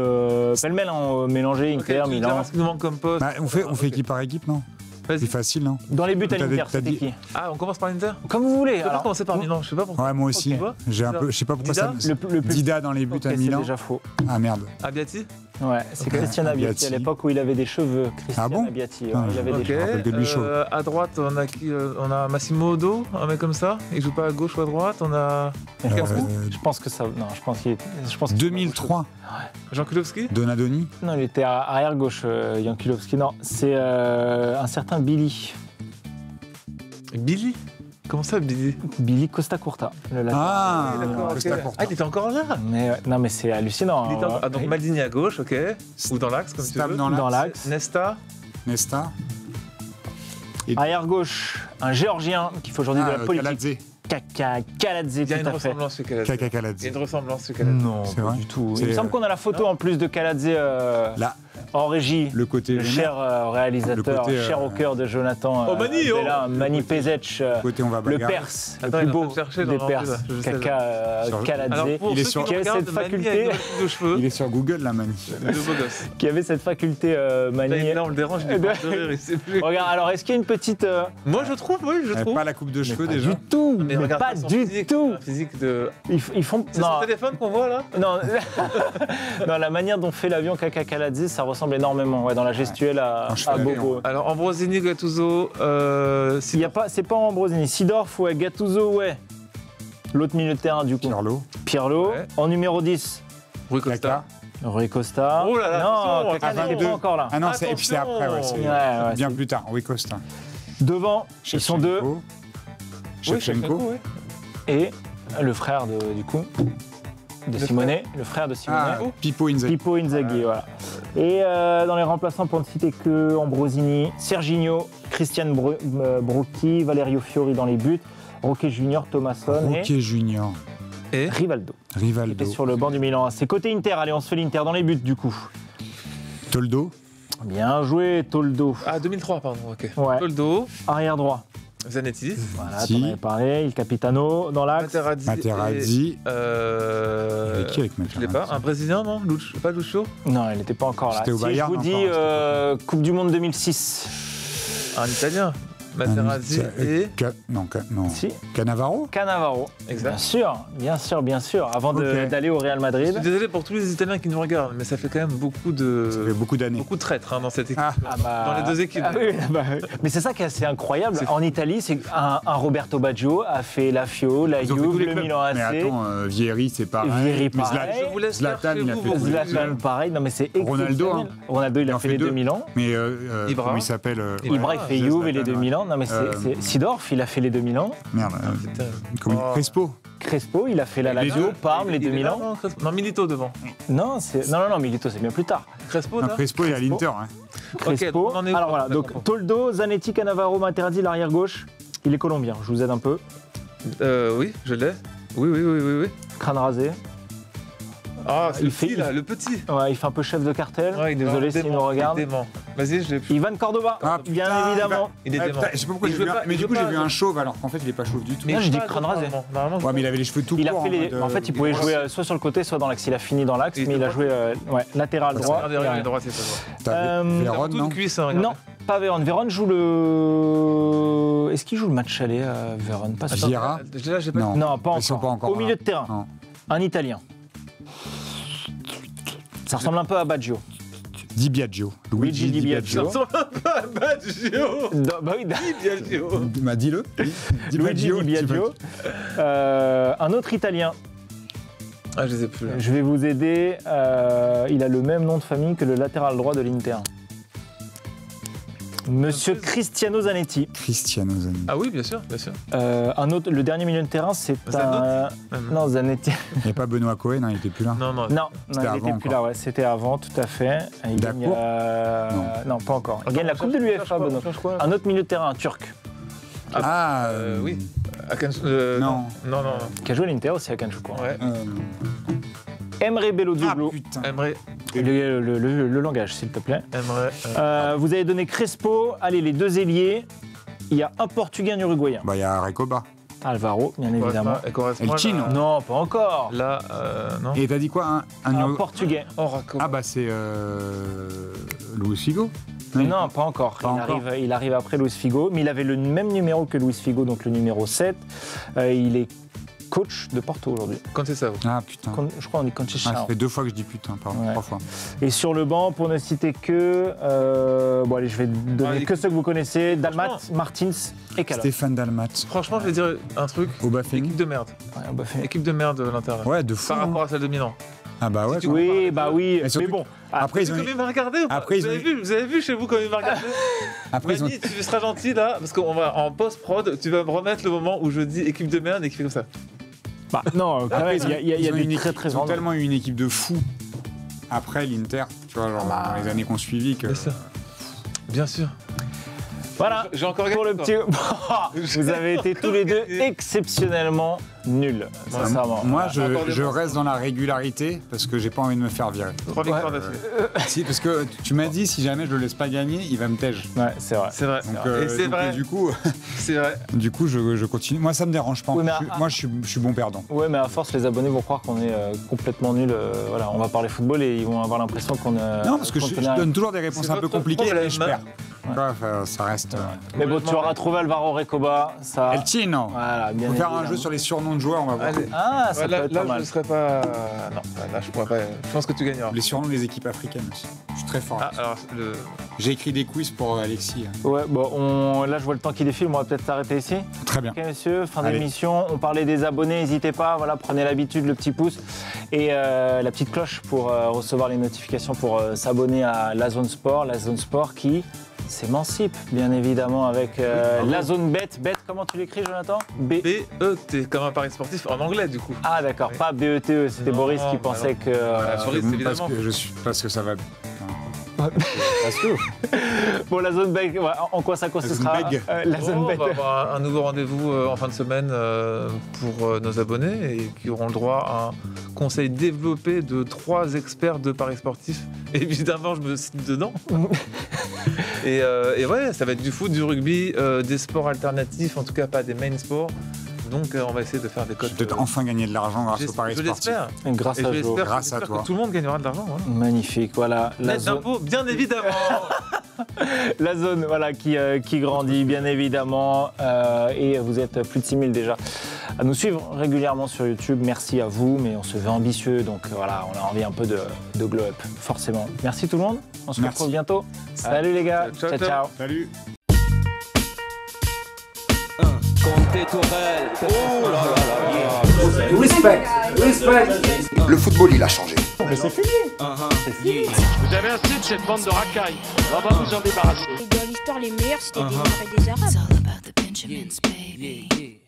D: pêle-mêle, hein, mélanger
G: Ok,
D: Inter,
G: tu me
D: Milan.
G: diras ce qui nous manque comme poste.
B: Bah, on fait équipe par équipe, non?
G: Vas-y.
B: C'est facile, non?
D: Dans les buts à
B: T'as
D: l'Inter,
B: dit-
D: c'était
B: t'as
D: qui?
G: Ah, on commence par l'Inter.
D: Comme vous voulez.
G: On peut
D: Alors,
G: commencer par Milan, je sais pas pourquoi.
B: Ouais, moi aussi.
G: Ok.
B: J'ai un peu, je sais pas pourquoi
G: Dida
B: ça.
D: le plus...
B: Dida dans les buts
D: Ok,
B: à
D: c'est
B: Milan.
D: déjà faux.
B: Ah merde.
G: Abbiati.
D: Ouais, c'est
G: Ok.
D: Christian Abbiati, à
B: Abbiati.
D: l'époque où il avait des cheveux. Christian
B: Ah bon
D: Abbiati, ouais,
B: Ah,
D: il avait
G: Ok.
D: des cheveux.
B: rappelle que lui, chaud.
G: À droite, on a qui On a Massimo Odo, un mec comme ça. Il joue pas à gauche ou à droite. On a Cafu,
D: Je pense que ça. Non, je pense qu'il était. Je pense qu'il-
B: 2003.
G: Jean Kulowski.
B: Donadoni.
D: Non, il était à arrière gauche, Jan Kulowski. Non, c'est un certain Billy.
G: Billy. Comment ça, Billy
D: Billy Costa Curta, le latéral.
B: Ah,
G: d'accord, ok.
B: Costa Curta.
G: Ah, il était encore là.
D: Mais, non, mais c'est hallucinant.
G: Il était
D: hein.
G: encore- Ah, donc Maldini à gauche, ok. Ou dans l'axe, comme tu
B: Stab
G: veux.
B: dans
D: l'axe.
G: Nesta.
B: Nesta.
D: Arrière gauche, un Géorgien qui fait aujourd'hui de la politique.
B: Kaladze.
D: Kaladze,
G: Il y a
D: tout
G: une
D: à fait.
G: ressemblance chez Kaladze.
B: Kaka
G: Il y a
B: Kaladze.
G: une ressemblance chez Kaladze.
D: Non,
B: C'est
D: pas
B: vrai
D: du tout.
B: C'est,
D: Il me semble qu'on a la photo en plus de Kaladze
B: Là,
D: en régie.
B: le côté.
D: Le cher réalisateur,
B: Le côté,
D: cher au cœur de Jonathan
G: Oh, Mani, oh
D: Bella, Mani Pezic,
B: Côté, on va
D: le
B: bagarrer.
D: Perse,
G: Attends,
D: le
G: il
D: plus
G: est en
D: beau
G: train de chercher dans
D: des
G: l'ordi,
D: Perses,
G: là, je sais,
D: Kaka
B: Sur-
D: Kaladze,
G: Alors pour
B: Il est
G: ceux
B: sur-
G: qui
D: qui avait
G: regardent,
D: cette
G: Mani
D: faculté-
G: avec une coupe de cheveux,
B: Il est sur Google, là, Mani.
G: de beau gosse.
D: qui avait cette faculté
G: Là,
D: Mani.
G: là, on le dérange, il est
D: De-
G: mort de rire, il sait plus.
D: Regarde, alors est-ce qu'il y a une petite...
G: Moi, je trouve, oui, je trouve.
B: Pas la coupe de cheveux,
D: pas
B: déjà.
D: du tout,
G: Mais
D: mais
G: regarde
D: pas
G: son
D: du
G: physique,
D: tout.
G: un physique de.
D: Ils font...
G: C'est son téléphone qu'on voit là
D: Non, non, la manière dont fait l'avion Kaka Kaladze, ça ressemble énormément, ouais, dans la gestuelle à Bobo.
G: Alors, Ambrosini, Gattuso,
D: Il y a pas, c'est pas Ambrosini. Sidorf, ouais, Gattuso, ouais. L'autre milieu de terrain, du coup. Pirlo.
G: Ouais.
D: En numéro 10,
G: Rui Costa.
D: Rui Costa.
G: Oh là là,
D: non,
G: attention,
D: Kaka n'était
B: 22.
D: pas encore là.
B: Ah non, et puis c'est après, ouais. C'est
D: Ouais, ouais,
B: bien
D: c'est-
B: plus tard. Oui, Costa.
D: Devant, ils sont deux.
G: Oui,
B: Shevchenko.
G: oui.
D: Et le frère du coup, de Simone, le frère de Simone.
B: Ah, Pippo Inzaghi.
D: Pippo Inzaghi, voilà. Et dans les remplaçants, pour ne citer que Ambrosini, Serginho, Christian Brocchi, Valerio Fiori dans les buts, Roque Junior, Thomasson
B: Roque Junior.
G: Et
D: et Rivaldo, qui était
B: Rivaldo.
D: sur le banc du Milan. C'est côté Inter, allez, on se fait l'Inter dans les buts du coup.
B: Toldo.
D: Bien joué, Toldo.
G: Ah, 2003, pardon, ok.
D: Ouais.
G: Toldo,
D: Arrière droit.
G: Zanetti,
D: Voilà,
B: Si.
D: t'en avais parlé, il Capitano dans l'axe.
G: Materazzi.
B: Materazzi.
G: et,
B: Avec qui avec
G: Je l'ai
B: Materazzi
G: pas, un Brésilien, non Pas Lucio.
D: Non, il n'était pas encore là.
B: C'était au
D: Si
B: Bayern
D: je vous dis
B: encore, à
D: Coupe du Monde 2006.
G: Un Italien. Materazzi et.
B: Non,
D: Si.
B: Cannavaro.
G: Exact.
D: Bien sûr. Avant
B: Ok.
D: d'aller au Real
G: Je
D: Madrid.
G: suis désolé pour tous les Italiens qui nous regardent, mais ça fait quand même beaucoup
B: Ça fait beaucoup d'années.
G: de traîtres hein, dans cette équipe.
B: Ah.
G: Dans les deux équipes.
D: Ah oui, mais c'est ça qui est assez incroyable.
G: C'est-
D: En Italie, c'est un Roberto Baggio a fait la Fio, la
B: Ils ont fait tous
D: Juve,
B: les
D: le
B: clubs.
D: Milan AC.
B: Mais attends, Vieri, c'est pareil.
D: Vieri,
B: Mais
D: pareil.
G: Je vous laisse
B: Zlatan,
G: faire chez
B: il a
G: vous
B: fait
G: vos
B: beaucoup.
G: goûts.
D: Zlatan, pareil. Non, mais c'est
B: Ronaldo,
D: exceptionnel. Ronaldo, il
B: Il
D: a
B: en
D: fait
B: fait
D: les deux
B: deux.
D: Milan.
B: Mais
G: Ibra.
B: comment il s'appelle
D: Ibra, il fait
G: Zlatan,
D: Juve et les deux Milan. ans. Non, mais c'est Seedorf, il a fait les 2000 ans.
B: Merde.
G: Putain.
B: Crespo.
D: Crespo, il a fait la
B: Les
D: Lazio,
B: deux.
D: Parme, les
G: Il est
D: 2000
G: là,
D: ans.
G: non, Crespo. Non, Milito devant.
D: Non, Milito, c'est bien plus tard.
G: Crespo,
B: Non,
G: là
B: Crespo, il est à l'Inter. Hein.
D: Crespo.
G: on en est où?
D: Alors voilà, donc
G: D'accord.
D: Toldo, Zanetti, Cannavaro, Materazzi, l'arrière gauche. Il est colombien, je vous aide un peu.
G: Oui, je l'ai. Oui.
D: Crâne rasé.
G: Ah, c'est
D: Il
G: le
D: fait-
G: petit, là, le petit.
D: Ouais, il fait un peu chef de cartel.
G: Ouais, il est
D: Désolé
G: vraiment
D: s'il nous
G: dément,
D: regarde.
G: il est dément. Vas-y, je l'ai plus.
D: Ivan Cordoba,
B: Ah,
D: bien
B: putain,
D: évidemment.
G: Il est
B: Ouais,
G: dément.
B: putain, je sais pas pourquoi
G: Il
B: j'ai
G: veut
B: vu un...
G: pas-
B: Mais
G: il
B: du
G: veut
B: coup, j'ai
G: pas-
B: vu un chauve alors qu'en fait, il est pas chauve du tout.
G: Mais
D: Non,
G: il
D: je
G: joue
D: dis
G: pas
D: crâne
G: devant,
D: rasé.
B: Ouais,
G: normalement.
B: mais il avait les cheveux tout
D: Il a
B: courts.
D: fait les... En fait, il pouvait jouer soit sur le côté, soit dans l'axe. Il a fini dans l'axe,
G: Il
D: mais il a
G: était
D: joué latéral droit.
G: Regardez, droit, c'est ça.
B: T'as Véron,
G: Toute
B: non
G: cuisse, hein, regarde.
D: Non, pas Véron. Véron joue le... Est-ce qu'il joue le match aller, Véron? Pas sûr.
B: Vieira.
G: Là, j'ai pas.
B: Non.
D: Non, pas
B: Ils sont
D: encore.
B: pas encore
D: Au milieu
B: là.
D: de terrain,
B: Non.
D: un Italien. Ça ressemble un peu à Baggio.
B: Di Biagio.
D: Luigi Di Biagio.
G: Ça ressemble un peu à Baggio.
D: Bah oui,
G: Biagio.
B: Bah, dis-le. Di
D: Luigi Di Biagio. Un autre Italien.
G: Ah, je les ai plus là.
D: Je vais vous aider. Il a le même nom de famille que le latéral droit de l'Inter. Monsieur Cristiano Zanetti.
B: Cristiano Zanetti.
G: Ah oui, bien sûr.
D: Un autre, le dernier milieu de terrain, c'est un. Non, Zanetti.
B: Il n'y a pas Benoît Cohen, non, il était plus là.
G: Non.
D: Non, il
B: C'était
D: n'était
B: avant
D: plus là, ouais, c'était avant, tout à fait. Il gagne,
B: Dacour
D: non, pas encore. Il gagne la Coupe de l'UEFA, Benoît. Un autre milieu de terrain, un turc,
B: Ah,
G: oui.
B: Non.
G: Non.
D: qui a joué à l'Inter aussi à Cannes, je crois.
G: Ouais.
D: Emre
B: Ah,
D: Belözoğlu.
B: putain.
G: Aimerait.
D: Le langage, s'il te plaît.
G: Aimerait.
D: Vous avez donné Crespo. Allez, les deux ailiers. Il y a un Portugais, un Uruguayen.
B: Bah, il y a Recoba.
D: Alvaro, bien évidemment.
B: El Chino.
D: Non, pas encore.
G: Là, non.
B: Et t'as dit quoi
D: Un
B: Uruguay-
D: Portugais.
G: Oh, Racco.
B: Ah, bah, c'est Luis Figo. Oui.
D: Non, pas encore.
B: Pas encore.
D: Il arrive après Luis Figo, mais il avait le même numéro que Luis Figo, donc le numéro 7. Il est coach de Porto aujourd'hui.
G: Quand c'est ça, vous.
B: Ah, putain.
D: Je crois qu'on dit
B: Ah,
D: Conceição.
B: ça fait 2 fois que je dis putain, pardon,
D: Ouais.
B: 3 fois.
D: Et sur le banc, pour ne citer que... bon, allez, je vais donner
G: Allez,
D: que ceux que vous connaissez. Dalmat,
G: franchement.
D: Martins et Cala.
B: Stéphane Dalmat.
G: Franchement, je vais dire un truc.
B: Aubafeng.
G: Équipe de merde.
D: Ouais, bah, fait-
G: Équipe de merde, l'Inter. là.
B: Ouais, de fou.
G: Par rapport à celle de Milan.
B: Ah, bah ouais.
G: Si tu
B: quoi.
D: Oui, bah oui.
B: Et surtout
D: Mais bon,
B: Après, ils ont
G: Comme il m'a regardé ou pas
B: Après, ils
G: vous,
B: ont
G: avez vu, vous avez vu chez vous comme il m'a regardé
B: Après, ils ont...
G: Mani, tu seras gentil là, parce qu'on va en post-prod, tu vas me remettre le moment où je dis équipe de merde et qui fait comme ça.
D: bah, non, quand même, il y a
B: ils ont
D: des
B: une
D: très
B: équipe-
D: très
B: ils ont
D: grands.
B: tellement eu une équipe de fous après l'Inter, tu vois, genre dans les années qu'on suivit que.
G: Bien sûr. Bien sûr.
D: Voilà.
G: J'ai encore
D: Pour le
G: gagné.
D: petit. Vous avez été tous les deux exceptionnellement nuls, sincèrement.
B: Moi,
G: Encore des
B: je
G: bons.
B: reste dans la régularité parce que j'ai pas envie de me faire virer.
G: 3 victoires d'affilée.
B: Si, parce que tu m'as dit, si jamais je le laisse pas gagner, il va me tège.
D: Ouais, c'est vrai.
G: C'est vrai.
B: Donc,
G: Et c'est vrai.
B: du coup,
G: C'est vrai.
B: je continue. Moi, ça me dérange pas.
D: Oui, mais
B: Moi, je suis bon perdant.
D: Ouais, mais à force, les abonnés vont croire qu'on est complètement nuls. Voilà, on va parler football et ils vont avoir l'impression qu'on.
B: Non, parce que je donne toujours des réponses
G: C'est
B: un peu
G: votre
B: compliquées
G: problème.
B: et je perds. Tu vois, enfin, ça reste.
D: Mais bon, tu auras trouvé Alvaro Recoba. Ça.
B: El Chino.
D: Voilà, bien
B: On va faire un
D: évidemment.
B: jeu sur les surnoms de joueurs, on va voir.
G: Allez.
D: Ah, ça
G: Ouais,
D: peut être
G: là
D: pas mal.
G: je ne serais pas. Non, là, je pourrais pas. Je pense que tu gagneras.
B: Les surnoms des équipes africaines aussi. Je suis très fort.
G: Ah, alors, le.
B: J'ai écrit des quiz pour Alexis.
D: Ouais, bon, là, je vois le temps qui défile. On va peut-être s'arrêter ici.
B: Très bien.
D: Ok, messieurs, fin
B: Allez.
D: d'émission. On parlait des abonnés, n'hésitez pas, voilà, prenez l'habitude, le petit pouce et la petite cloche pour recevoir les notifications pour s'abonner à La Zone Sport qui s'émancipe, bien évidemment, avec La Zone Bet. Bet, comment tu l'écris, Jonathan
G: BET, comme un pari sportif en anglais, du coup.
D: Ah, d'accord,
G: Oui.
D: pas BETE, c'était
G: Non,
D: Boris qui
G: bah
D: pensait
G: non.
D: que.
G: Voilà, sur les- évidemment.
B: Parce que ça va.
D: Parce que. Bon, La Zone Bet, ouais, en quoi ça consistera
B: Zone Beg.
D: La Zone
G: On
D: Bet.
G: va avoir un nouveau rendez-vous en fin de semaine pour nos abonnés et qui auront le droit à un conseil développé de 3 experts de paris sportifs. Évidemment, je me cite dedans. et ouais, ça va être du foot, du rugby, des sports alternatifs, en tout cas pas des main sports. Donc on va essayer de faire des
B: Je
G: codes.
B: vais peut-être enfin gagner de l'argent grâce au pari
G: Je
B: sportif.
G: l'espère.
D: Grâce
G: Et
D: à
G: je
D: Jo.
G: l'espère
B: Grâce à toi.
G: que tout le monde gagnera de l'argent. Voilà.
D: Magnifique, voilà.
G: Net d'impôt, bien évidemment.
D: La zone voilà, qui grandit, bien évidemment. Et vous êtes plus de 6000 déjà à nous suivre régulièrement sur YouTube. Merci à vous, mais on se veut ambitieux. Donc voilà, on a envie un peu de glow up, forcément. Merci tout le monde. On se
B: Merci.
D: retrouve bientôt. Salut les gars.
G: Ciao,
D: Ciao,
G: ciao.
D: ciao.
B: Salut.
A: Conte Tourelle. Oh là là là. Yeah.
C: Le football, il a changé.
D: Mais c'est fini. C'est fini.
E: Vous avez assez de cette bande de racailles. On va vous en débarrasser.
F: Et dans l'histoire, les meilleurs, c'était des Noirs et des Arabes.
A: Yeah, yeah, yeah.